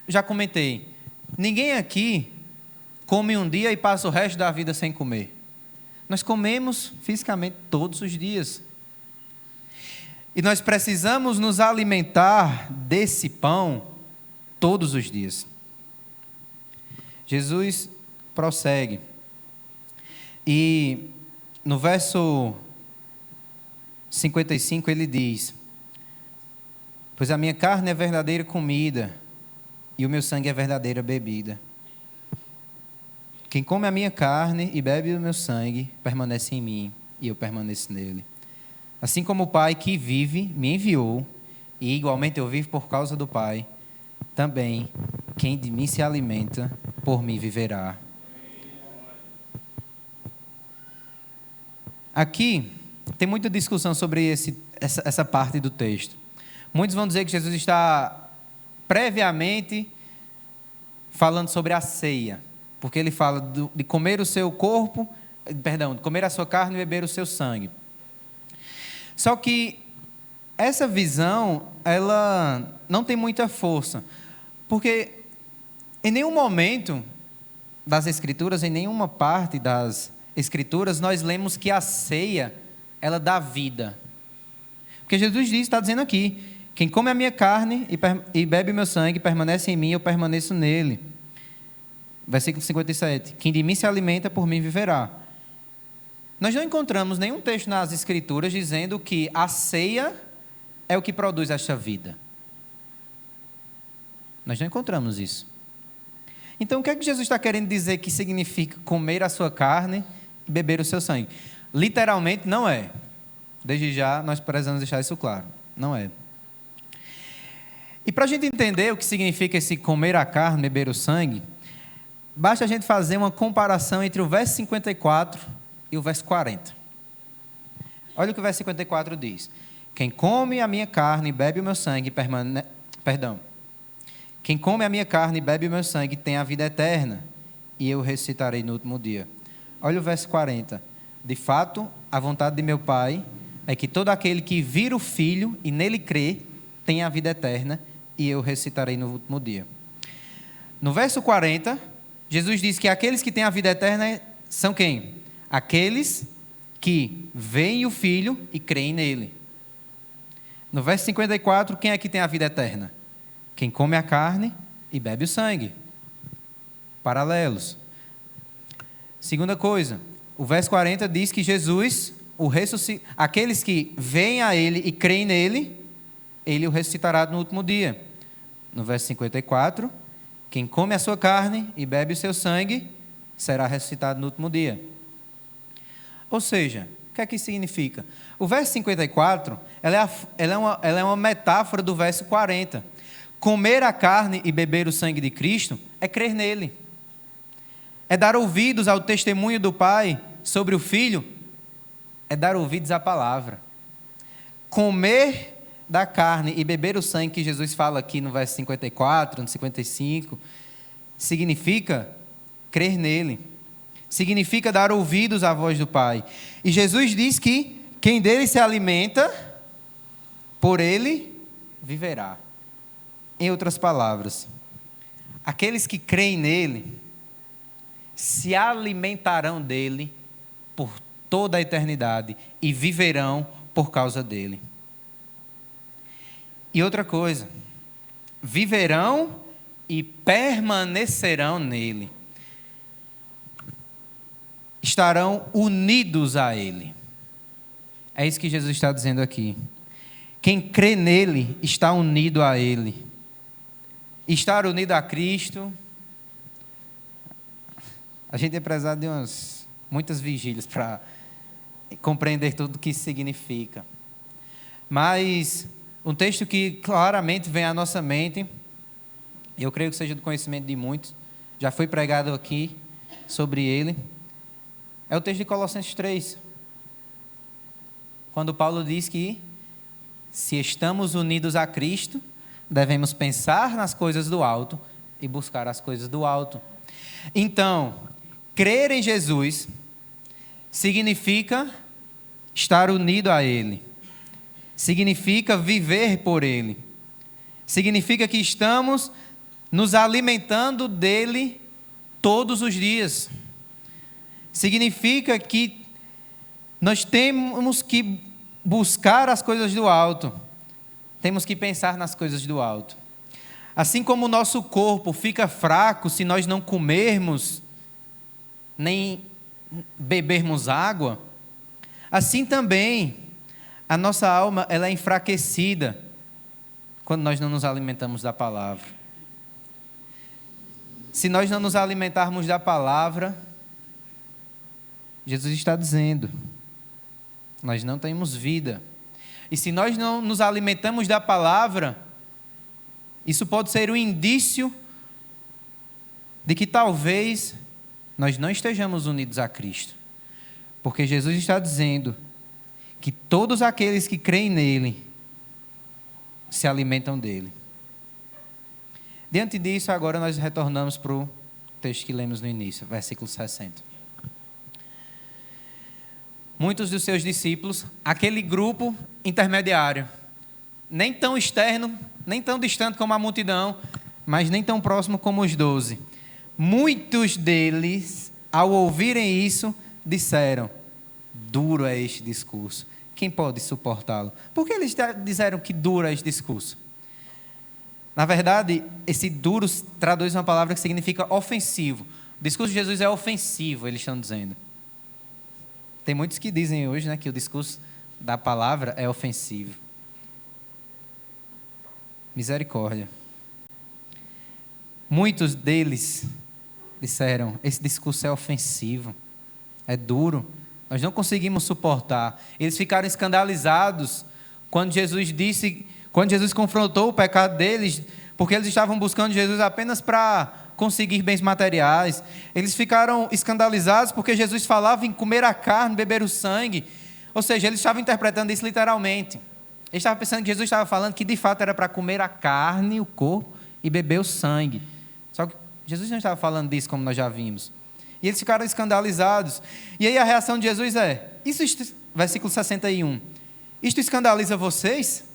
já comentei, ninguém aqui come um dia e passa o resto da vida sem comer. Nós comemos fisicamente todos os dias. E nós precisamos nos alimentar desse pão todos os dias. Jesus prossegue. E no verso 55 ele diz, pois a minha carne é verdadeira comida e o meu sangue é verdadeira bebida. Quem come a minha carne e bebe o meu sangue, permanece em mim, e eu permaneço nele. Assim como o Pai que vive me enviou, e igualmente eu vivo por causa do Pai, também quem de mim se alimenta, por mim viverá. Aqui tem muita discussão sobre essa parte do texto. Muitos vão dizer que Jesus está previamente falando sobre a ceia, porque ele fala de comer o seu corpo, de comer a sua carne e beber o seu sangue. Só que essa visão, ela não tem muita força, porque em nenhum momento das Escrituras, em nenhuma parte das Escrituras, nós lemos que a ceia, ela dá vida. Porque Jesus está dizendo aqui, quem come a minha carne e bebe o meu sangue, permanece em mim, eu permaneço nele. Versículo 57, quem de mim se alimenta, por mim viverá. Nós não encontramos nenhum texto nas Escrituras dizendo que a ceia é o que produz esta vida. Nós não encontramos isso. Então, o que é que Jesus está querendo dizer que significa comer a sua carne e beber o seu sangue? Literalmente, não é. Desde já, nós precisamos deixar isso claro. Não é. E para a gente entender o que significa esse comer a carne, beber o sangue, basta a gente fazer uma comparação entre o verso 54 e o verso 40. Olha o que o verso 54 diz. Quem come a minha carne e bebe o meu sangue Quem come a minha carne e bebe o meu sangue tem a vida eterna, e eu ressuscitarei no último dia. Olha o verso 40. De fato, a vontade de meu Pai é que todo aquele que vira o Filho e nele crê, tenha a vida eterna, e eu ressuscitarei no último dia. No verso 40, Jesus diz que aqueles que têm a vida eterna são quem? Aqueles que veem o Filho e creem nele. No verso 54, quem é que tem a vida eterna? Quem come a carne e bebe o sangue. Paralelos. Segunda coisa, o verso 40 diz que Jesus, aqueles que veem a ele e creem nele, ele o ressuscitará no último dia. No verso 54, quem come a sua carne e bebe o seu sangue, será ressuscitado no último dia. Ou seja, O que é que isso significa? O verso 54, ela é uma metáfora do verso 40. Comer a carne e beber o sangue de Cristo é crer nele. É dar ouvidos ao testemunho do Pai sobre o Filho, é dar ouvidos à palavra. Comer da carne e beber o sangue que Jesus fala aqui no verso 54, no 55, significa crer nele. Significa dar ouvidos à voz do Pai. E Jesus diz que quem dele se alimenta, por ele viverá. Em outras palavras, aqueles que creem nele se alimentarão dele por toda a eternidade e viverão por causa dele. E outra coisa, viverão e permanecerão nele. Estarão unidos a ele. É isso que Jesus está dizendo aqui. Quem crê nele está unido a ele. Estar unido a Cristo, a gente é precisado de muitas vigílias para compreender tudo o que isso significa. Mas um texto que claramente vem à nossa mente, eu creio que seja do conhecimento de muitos, já foi pregado aqui sobre ele, é o texto de Colossenses 3. Quando Paulo diz que se estamos unidos a Cristo, devemos pensar nas coisas do alto e buscar as coisas do alto. Então, crer em Jesus significa estar unido a Ele. Significa viver por Ele. Significa que estamos nos alimentando dEle todos os dias. Significa que nós temos que buscar as coisas do alto. Temos que pensar nas coisas do alto. Assim como o nosso corpo fica fraco se nós não comermos, nem bebermos água, assim também a nossa alma ela é enfraquecida quando nós não nos alimentamos da palavra. Se nós não nos alimentarmos da palavra, Jesus está dizendo, nós não temos vida. E se nós não nos alimentamos da palavra, isso pode ser um indício de que talvez nós não estejamos unidos a Cristo. Porque Jesus está dizendo que todos aqueles que creem nele se alimentam dele. Diante disso, agora nós retornamos para o texto que lemos no início, versículo 60. Muitos dos seus discípulos, aquele grupo intermediário, nem tão externo, nem tão distante como a multidão, mas nem tão próximo como os 12. Muitos deles, ao ouvirem isso, disseram, duro é este discurso, quem pode suportá-lo? Por que eles disseram que duro é este discurso? Na verdade, esse duro traduz uma palavra que significa ofensivo. O discurso de Jesus é ofensivo, eles estão dizendo. Tem muitos que dizem hoje, né, que o discurso da palavra é ofensivo. Misericórdia. Muitos deles disseram, esse discurso é ofensivo, é duro, nós não conseguimos suportar. Eles ficaram escandalizados quando Jesus confrontou o pecado deles, porque eles estavam buscando Jesus apenas para conseguir bens materiais. Eles ficaram escandalizados porque Jesus falava em comer a carne, beber o sangue. Ou seja, eles estavam interpretando isso literalmente. Eles estavam pensando que Jesus estava falando que de fato era para comer a carne, o corpo, e beber o sangue. Só que Jesus não estava falando disso, como nós já vimos. E eles ficaram escandalizados. E aí a reação de Jesus é, versículo 61, isto escandaliza vocês?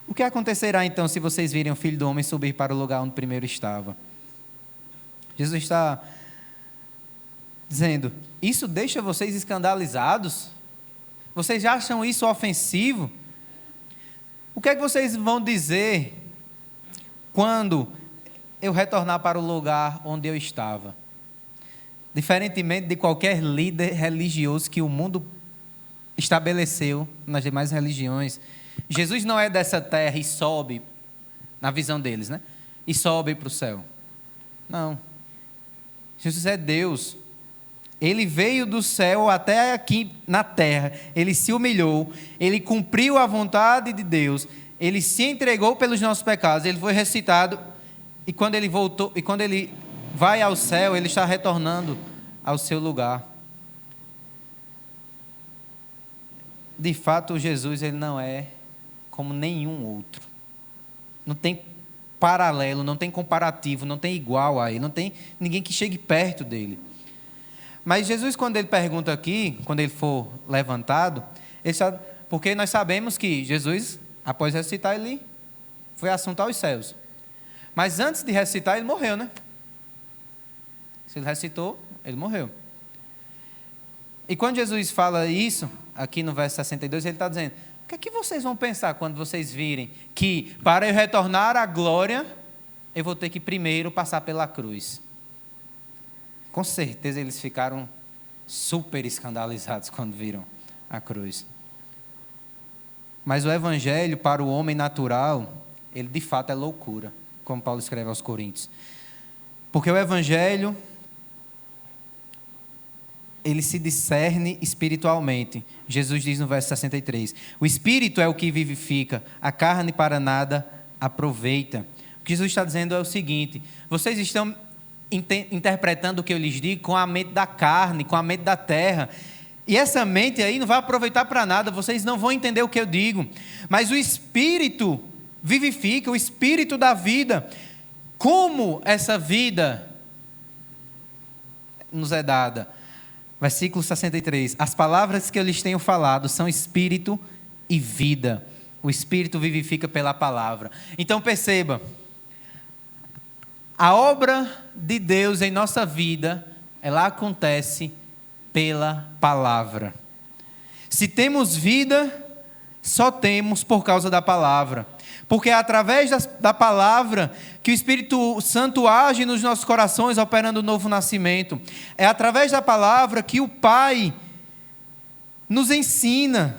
O que acontecerá então se vocês virem o Filho do Homem subir para o lugar onde primeiro estava? Jesus está dizendo, isso deixa vocês escandalizados? Vocês acham isso ofensivo? O que é que vocês vão dizer quando eu retornar para o lugar onde eu estava? Diferentemente de qualquer líder religioso que o mundo estabeleceu nas demais religiões, Jesus não é dessa terra e sobe, na visão deles, né? E sobe para o céu. Não. Jesus é Deus. Ele veio do céu até aqui na terra, ele se humilhou, ele cumpriu a vontade de Deus, ele se entregou pelos nossos pecados, ele foi ressuscitado, e quando ele voltou, e quando ele vai ao céu, ele está retornando ao seu lugar. De fato, Jesus, ele não é como nenhum outro. Não tem paralelo, não tem comparativo, não tem igual a ele, não tem ninguém que chegue perto dele. Mas Jesus, quando ele pergunta aqui, quando ele for levantado, ele sabe, porque nós sabemos que Jesus, após ressuscitar, ele foi assunto aos céus. Mas antes de ressuscitar, ele morreu, né? Se ele ressuscitou, ele morreu. E quando Jesus fala isso, aqui no verso 62, ele está dizendo: o que é que vocês vão pensar quando vocês virem que para eu retornar à glória, eu vou ter que primeiro passar pela cruz? Com certeza eles ficaram super escandalizados quando viram a cruz. Mas o evangelho para o homem natural, ele de fato é loucura, como Paulo escreve aos Coríntios. Porque o evangelho, ele se discerne espiritualmente. Jesus diz no verso 63, o espírito é o que vivifica, a carne para nada aproveita. O que Jesus está dizendo é o seguinte: vocês estão interpretando o que eu lhes digo com a mente da carne, com a mente da terra, e essa mente aí não vai aproveitar para nada, vocês não vão entender o que eu digo, mas o Espírito vivifica, o Espírito da vida. Como essa vida nos é dada? Versículo 63, as palavras que eu lhes tenho falado são Espírito e vida, o Espírito vivifica pela palavra. Então perceba, a obra de Deus em nossa vida, ela acontece pela palavra. Se temos vida, só temos por causa da palavra. Porque é através da palavra que o Espírito Santo age nos nossos corações, operando o novo nascimento. É através da palavra que o Pai nos ensina,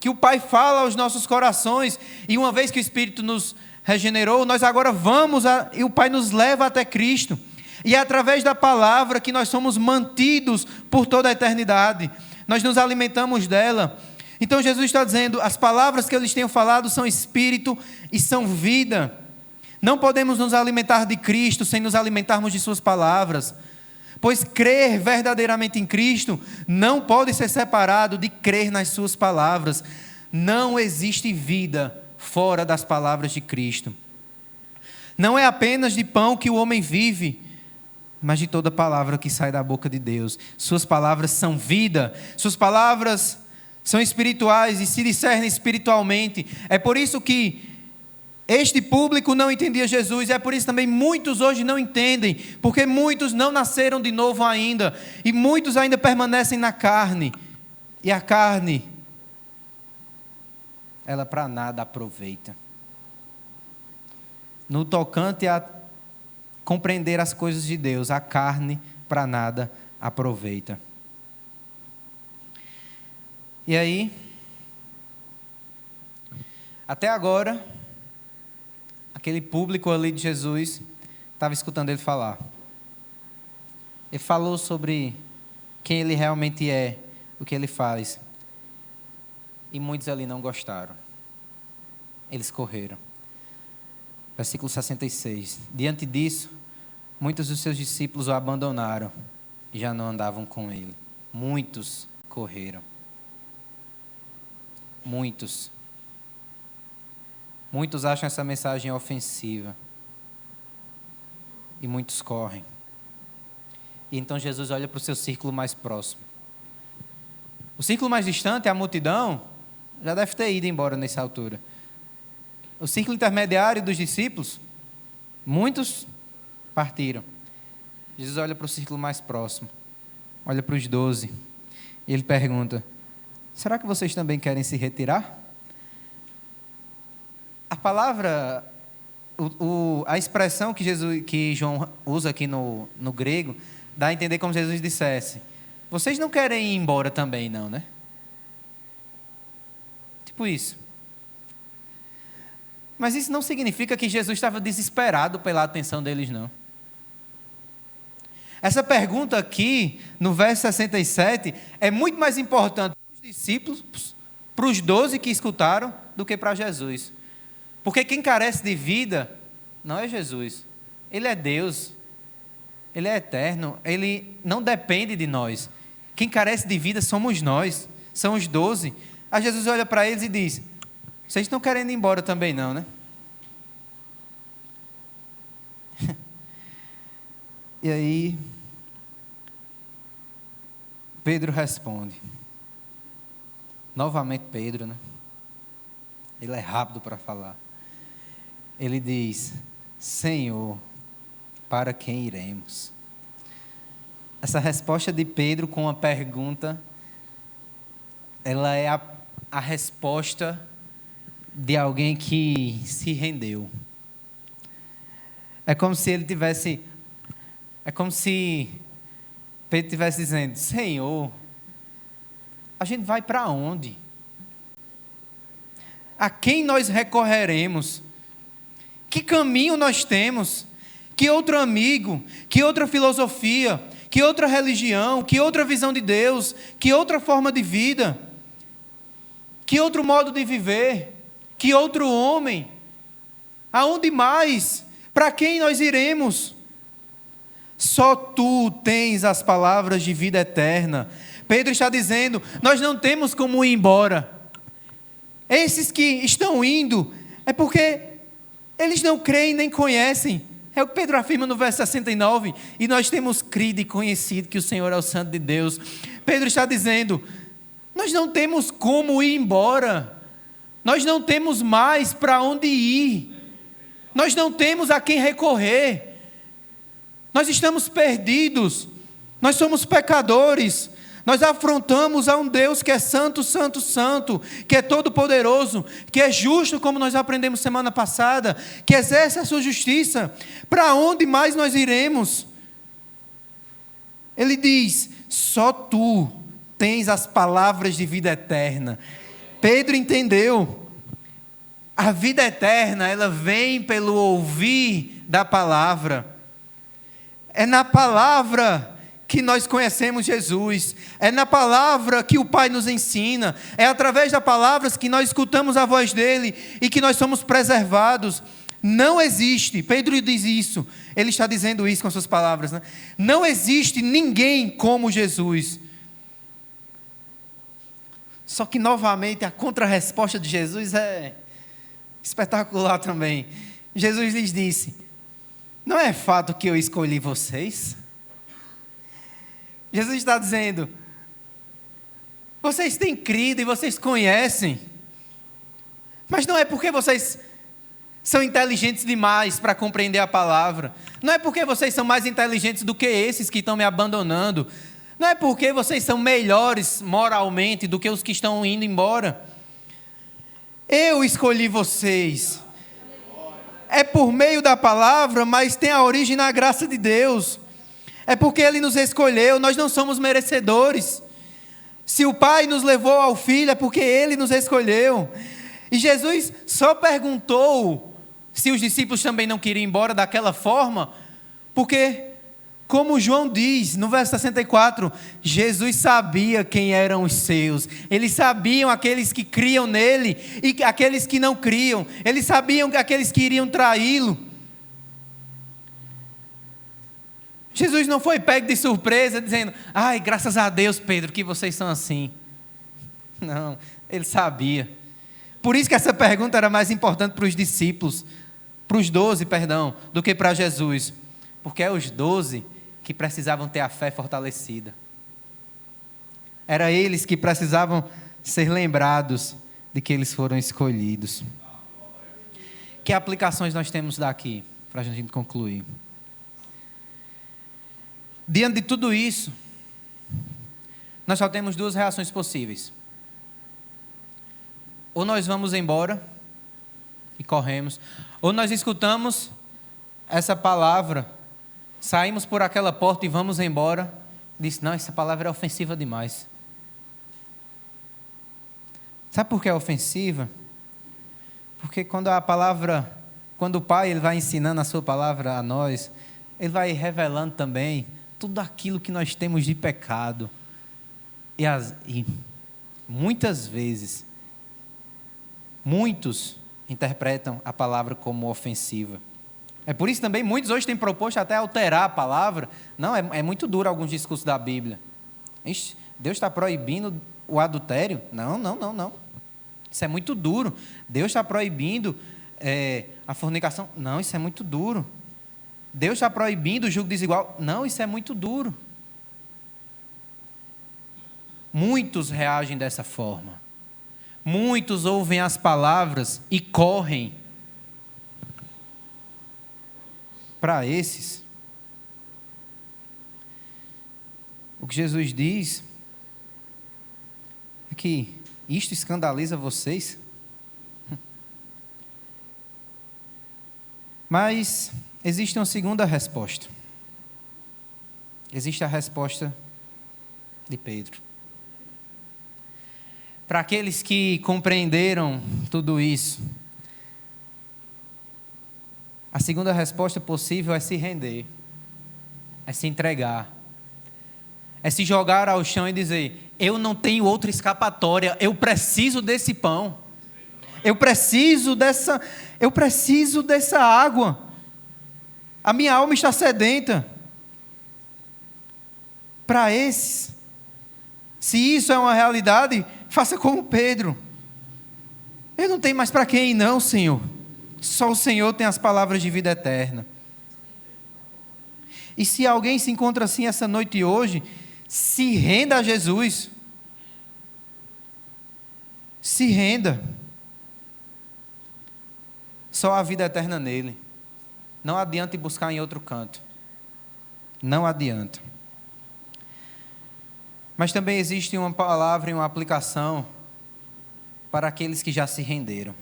que o Pai fala aos nossos corações, e uma vez que o Espírito nos regenerou, nós agora e o Pai nos leva até Cristo, e é através da palavra que nós somos mantidos por toda a eternidade, nós nos alimentamos dela. Então Jesus está dizendo, as palavras que eu lhes tenho falado são Espírito e são vida. Não podemos nos alimentar de Cristo sem nos alimentarmos de suas palavras, pois crer verdadeiramente em Cristo não pode ser separado de crer nas suas palavras. Não existe vida fora das palavras de Cristo. Não é apenas de pão que o homem vive, mas de toda palavra que sai da boca de Deus. Suas palavras são vida, suas palavras são espirituais e se discernem espiritualmente. É por isso que este público não entendia Jesus, e é por isso também muitos hoje não entendem, porque muitos não nasceram de novo ainda, e muitos ainda permanecem na carne, e a carne, ela para nada aproveita. No tocante a compreender as coisas de Deus, a carne para nada aproveita. E aí, até agora, aquele público ali de Jesus estava escutando ele falar. Ele falou sobre quem ele realmente é, o que ele faz. E muitos ali não gostaram. Eles correram. Versículo 66. Diante disso, muitos dos seus discípulos o abandonaram e já não andavam com ele. Muitos correram. Muitos acham essa mensagem ofensiva. E muitos correm. E então Jesus olha para o seu círculo mais próximo. O círculo mais distante, a multidão, já deve ter ido embora nessa altura. O círculo intermediário dos discípulos, muitos partiram. Jesus olha para o círculo mais próximo, olha para os 12, e ele pergunta: será que vocês também querem se retirar? A palavra, a expressão que João usa aqui no grego, dá a entender como Jesus dissesse: vocês não querem ir embora também não, né? Tipo isso. Mas isso não significa que Jesus estava desesperado pela atenção deles, não. Essa pergunta aqui, no verso 67, é muito mais importante para os discípulos, para os 12 que escutaram, do que para Jesus. Porque quem carece de vida não é Jesus. Ele é Deus. Ele é eterno. Ele não depende de nós. Quem carece de vida somos nós. São os 12. Aí Jesus olha para eles e diz: vocês estão querendo ir embora também não, né? E aí, Pedro responde. Novamente Pedro, né? Ele é rápido para falar. Ele diz: Senhor, para quem iremos? Essa resposta de Pedro com uma pergunta, ela é a resposta de alguém que se rendeu. É como se ele tivesse... É como se Pedro estivesse dizendo: Senhor, a gente vai para onde? A quem nós recorreremos? Que caminho nós temos? Que outro amigo? Que outra filosofia? Que outra religião? Que outra visão de Deus? Que outra forma de vida? Que outro modo de viver? Que outro homem? Aonde mais? Para quem nós iremos? Só tu tens as palavras de vida eterna. Pedro está dizendo: nós não temos como ir embora. Esses que estão indo é porque eles não creem nem conhecem. É o que Pedro afirma no verso 69. E nós temos crido e conhecido que o Senhor é o Santo de Deus. Pedro está dizendo: nós não temos como ir embora. Nós não temos mais para onde ir. Nós não temos a quem recorrer. Nós estamos perdidos, nós somos pecadores, nós afrontamos a um Deus que é santo, santo, santo, que é todo-poderoso, que é justo, como nós aprendemos semana passada, que exerce a sua justiça. Para onde mais nós iremos? Ele diz: só tu tens as palavras de vida eterna. Pedro entendeu. A vida eterna, ela vem pelo ouvir da palavra. É na palavra que nós conhecemos Jesus. É na palavra que o Pai nos ensina. É através das palavras que nós escutamos a voz dEle e que nós somos preservados. Não existe, Pedro diz isso, ele está dizendo isso com as suas palavras, né? Não existe ninguém como Jesus. Só que novamente a contra-resposta de Jesus é espetacular também. Jesus lhes disse: não é fato que eu escolhi vocês? Jesus está dizendo: vocês têm crido e vocês conhecem, mas não é porque vocês são inteligentes demais para compreender a palavra, não é porque vocês são mais inteligentes do que esses que estão me abandonando, não é porque vocês são melhores moralmente do que os que estão indo embora. Eu escolhi vocês. É por meio da palavra, mas tem a origem na graça de Deus. É porque Ele nos escolheu, nós não somos merecedores. Se o Pai nos levou ao Filho, é porque Ele nos escolheu. E Jesus só perguntou se os discípulos também não queriam ir embora daquela forma, porque, como João diz no verso 64, Jesus sabia quem eram os seus. Eles sabiam aqueles que criam nele e aqueles que não criam. Eles sabiam aqueles que iriam traí-lo. Jesus não foi pego de surpresa dizendo: ai, graças a Deus, Pedro, que vocês são assim. Não, ele sabia. Por isso que essa pergunta era mais importante para os discípulos, para os 12, perdão, do que para Jesus. Porque é os 12 que precisavam ter a fé fortalecida. Era eles que precisavam ser lembrados de que eles foram escolhidos. Que aplicações nós temos daqui, para a gente concluir? Diante de tudo isso, nós só temos duas reações possíveis. Ou nós vamos embora e corremos, ou nós escutamos essa palavra, saímos por aquela porta e vamos embora. Diz: não, essa palavra é ofensiva demais. Sabe por que é ofensiva? Porque quando o Pai ele vai ensinando a sua palavra a nós, Ele vai revelando também tudo aquilo que nós temos de pecado. E muitas vezes, muitos interpretam a palavra como ofensiva. É por isso também muitos hoje têm proposto até alterar a palavra. Não, é muito duro alguns discursos da Bíblia. Deus está proibindo o adultério? Não. Isso é muito duro. Deus está proibindo a fornicação? Não, isso é muito duro. Deus está proibindo o julgo desigual? Não, isso é muito duro. Muitos reagem dessa forma. Muitos ouvem as palavras e correm. Para esses, o que Jesus diz é que isto escandaliza vocês. Mas existe uma segunda resposta. Existe a resposta de Pedro. Para aqueles que compreenderam tudo isso, a segunda resposta possível é se render, é se entregar, é se jogar ao chão e dizer: eu não tenho outra escapatória, eu preciso desse pão, eu preciso dessa água, a minha alma está sedenta. Para esses, se isso é uma realidade, faça como Pedro. Eu não tenho mais para quem ir não, Senhor. Só o Senhor tem as palavras de vida eterna. E se alguém se encontra assim essa noite e hoje, se renda a Jesus. Se renda. Só a vida eterna nele. Não adianta ir buscar em outro canto. Não adianta. Mas também existe uma palavra e uma aplicação para aqueles que já se renderam.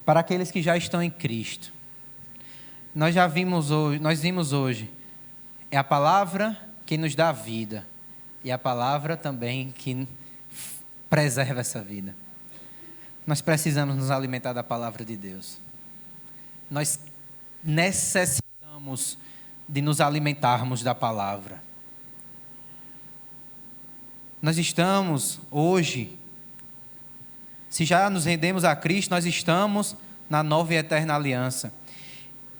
Para aqueles que já estão em Cristo. Nós vimos hoje, é a palavra que nos dá vida, e a palavra também que preserva essa vida. Nós precisamos nos alimentar da palavra de Deus. Nós necessitamos de nos alimentarmos da palavra. Nós estamos hoje, se já nos rendemos a Cristo, nós estamos na nova e eterna aliança.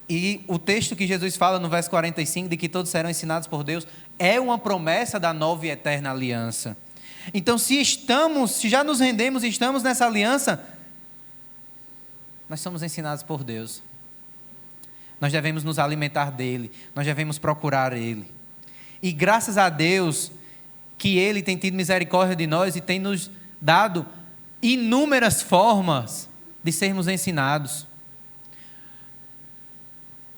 E o texto que Jesus fala no verso 45, de que todos serão ensinados por Deus, é uma promessa da nova e eterna aliança. Então, se já nos rendemos e estamos nessa aliança, nós somos ensinados por Deus. Nós devemos nos alimentar dele, nós devemos procurar ele. E graças a Deus que ele tem tido misericórdia de nós e tem nos dado inúmeras formas de sermos ensinados.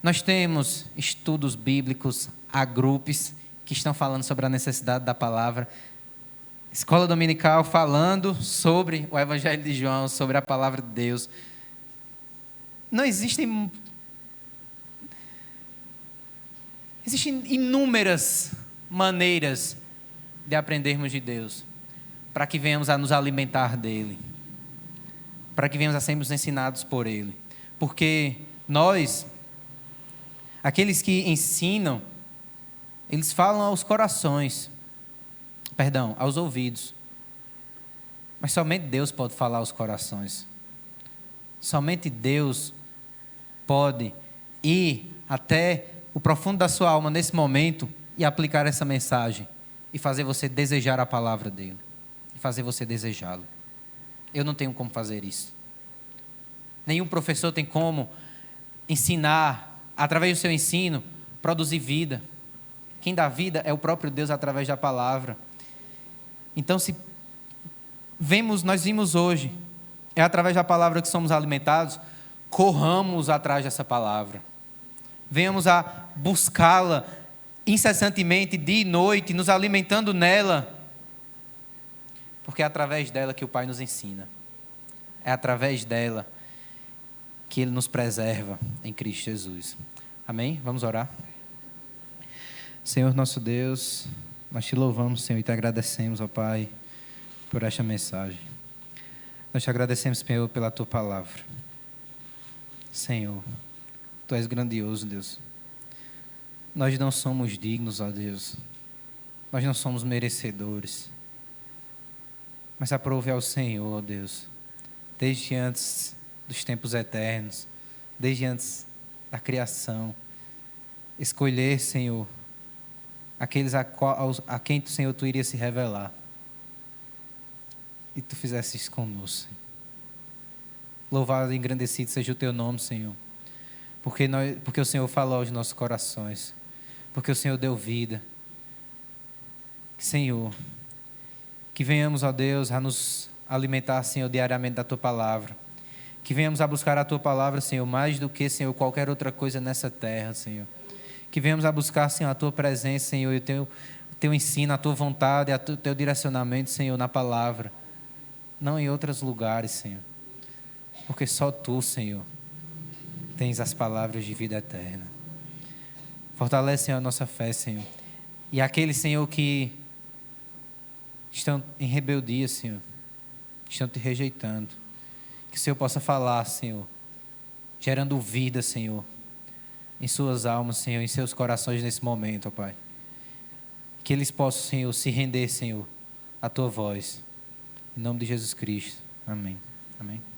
Nós temos estudos bíblicos, há grupos que estão falando sobre a necessidade da palavra. Escola dominical falando sobre o Evangelho de João, sobre a palavra de Deus. Não existem inúmeras maneiras de aprendermos de Deus, para que venhamos a nos alimentar dele, para que venhamos a sermos ensinados por ele. Porque nós, aqueles que ensinam, eles falam aos ouvidos. Mas somente Deus pode falar aos corações. Somente Deus pode ir até o profundo da sua alma nesse momento e aplicar essa mensagem e fazer você desejar a palavra dele, e fazer você desejá-lo. Eu não tenho como fazer isso. Nenhum professor tem como ensinar, através do seu ensino, produzir vida. Quem dá vida é o próprio Deus através da palavra. Então, nós vimos hoje, é através da palavra que somos alimentados, corramos atrás dessa palavra. Venhamos a buscá-la incessantemente, dia e noite, nos alimentando nela, porque é através dela que o Pai nos ensina. É através dela que Ele nos preserva em Cristo Jesus. Amém? Vamos orar. Senhor nosso Deus, nós te louvamos, Senhor, e te agradecemos, ó Pai, por esta mensagem. Nós te agradecemos, Senhor, pela tua palavra. Senhor, tu és grandioso, Deus. Nós não somos dignos, ó Deus. Nós não somos merecedores. Mas aprove ao Senhor, ó Deus, desde antes dos tempos eternos, desde antes da criação, escolher, Senhor, aqueles a quem, Senhor, Tu iria se revelar. E Tu fizesse isso conosco, Senhor. Louvado e engrandecido seja o Teu nome, Senhor. Porque o Senhor falou aos nossos corações. Porque o Senhor deu vida. Senhor, que venhamos, ó Deus, a nos alimentar, Senhor, diariamente da Tua palavra. Que venhamos a buscar a Tua palavra, Senhor, mais do que, Senhor, qualquer outra coisa nessa terra, Senhor. Que venhamos a buscar, Senhor, a Tua presença, Senhor, e o Teu ensino, a Tua vontade, o Teu direcionamento, Senhor, na palavra. Não em outros lugares, Senhor. Porque só Tu, Senhor, tens as palavras de vida eterna. Fortalece, Senhor, a nossa fé, Senhor. E aqueles, Senhor, que estão em rebeldia, Senhor, estão Te rejeitando. Que o Senhor possa falar, Senhor, gerando vida, Senhor, em suas almas, Senhor, em seus corações nesse momento, ó Pai. Que eles possam, Senhor, se render, Senhor, à Tua voz. Em nome de Jesus Cristo. Amém. Amém.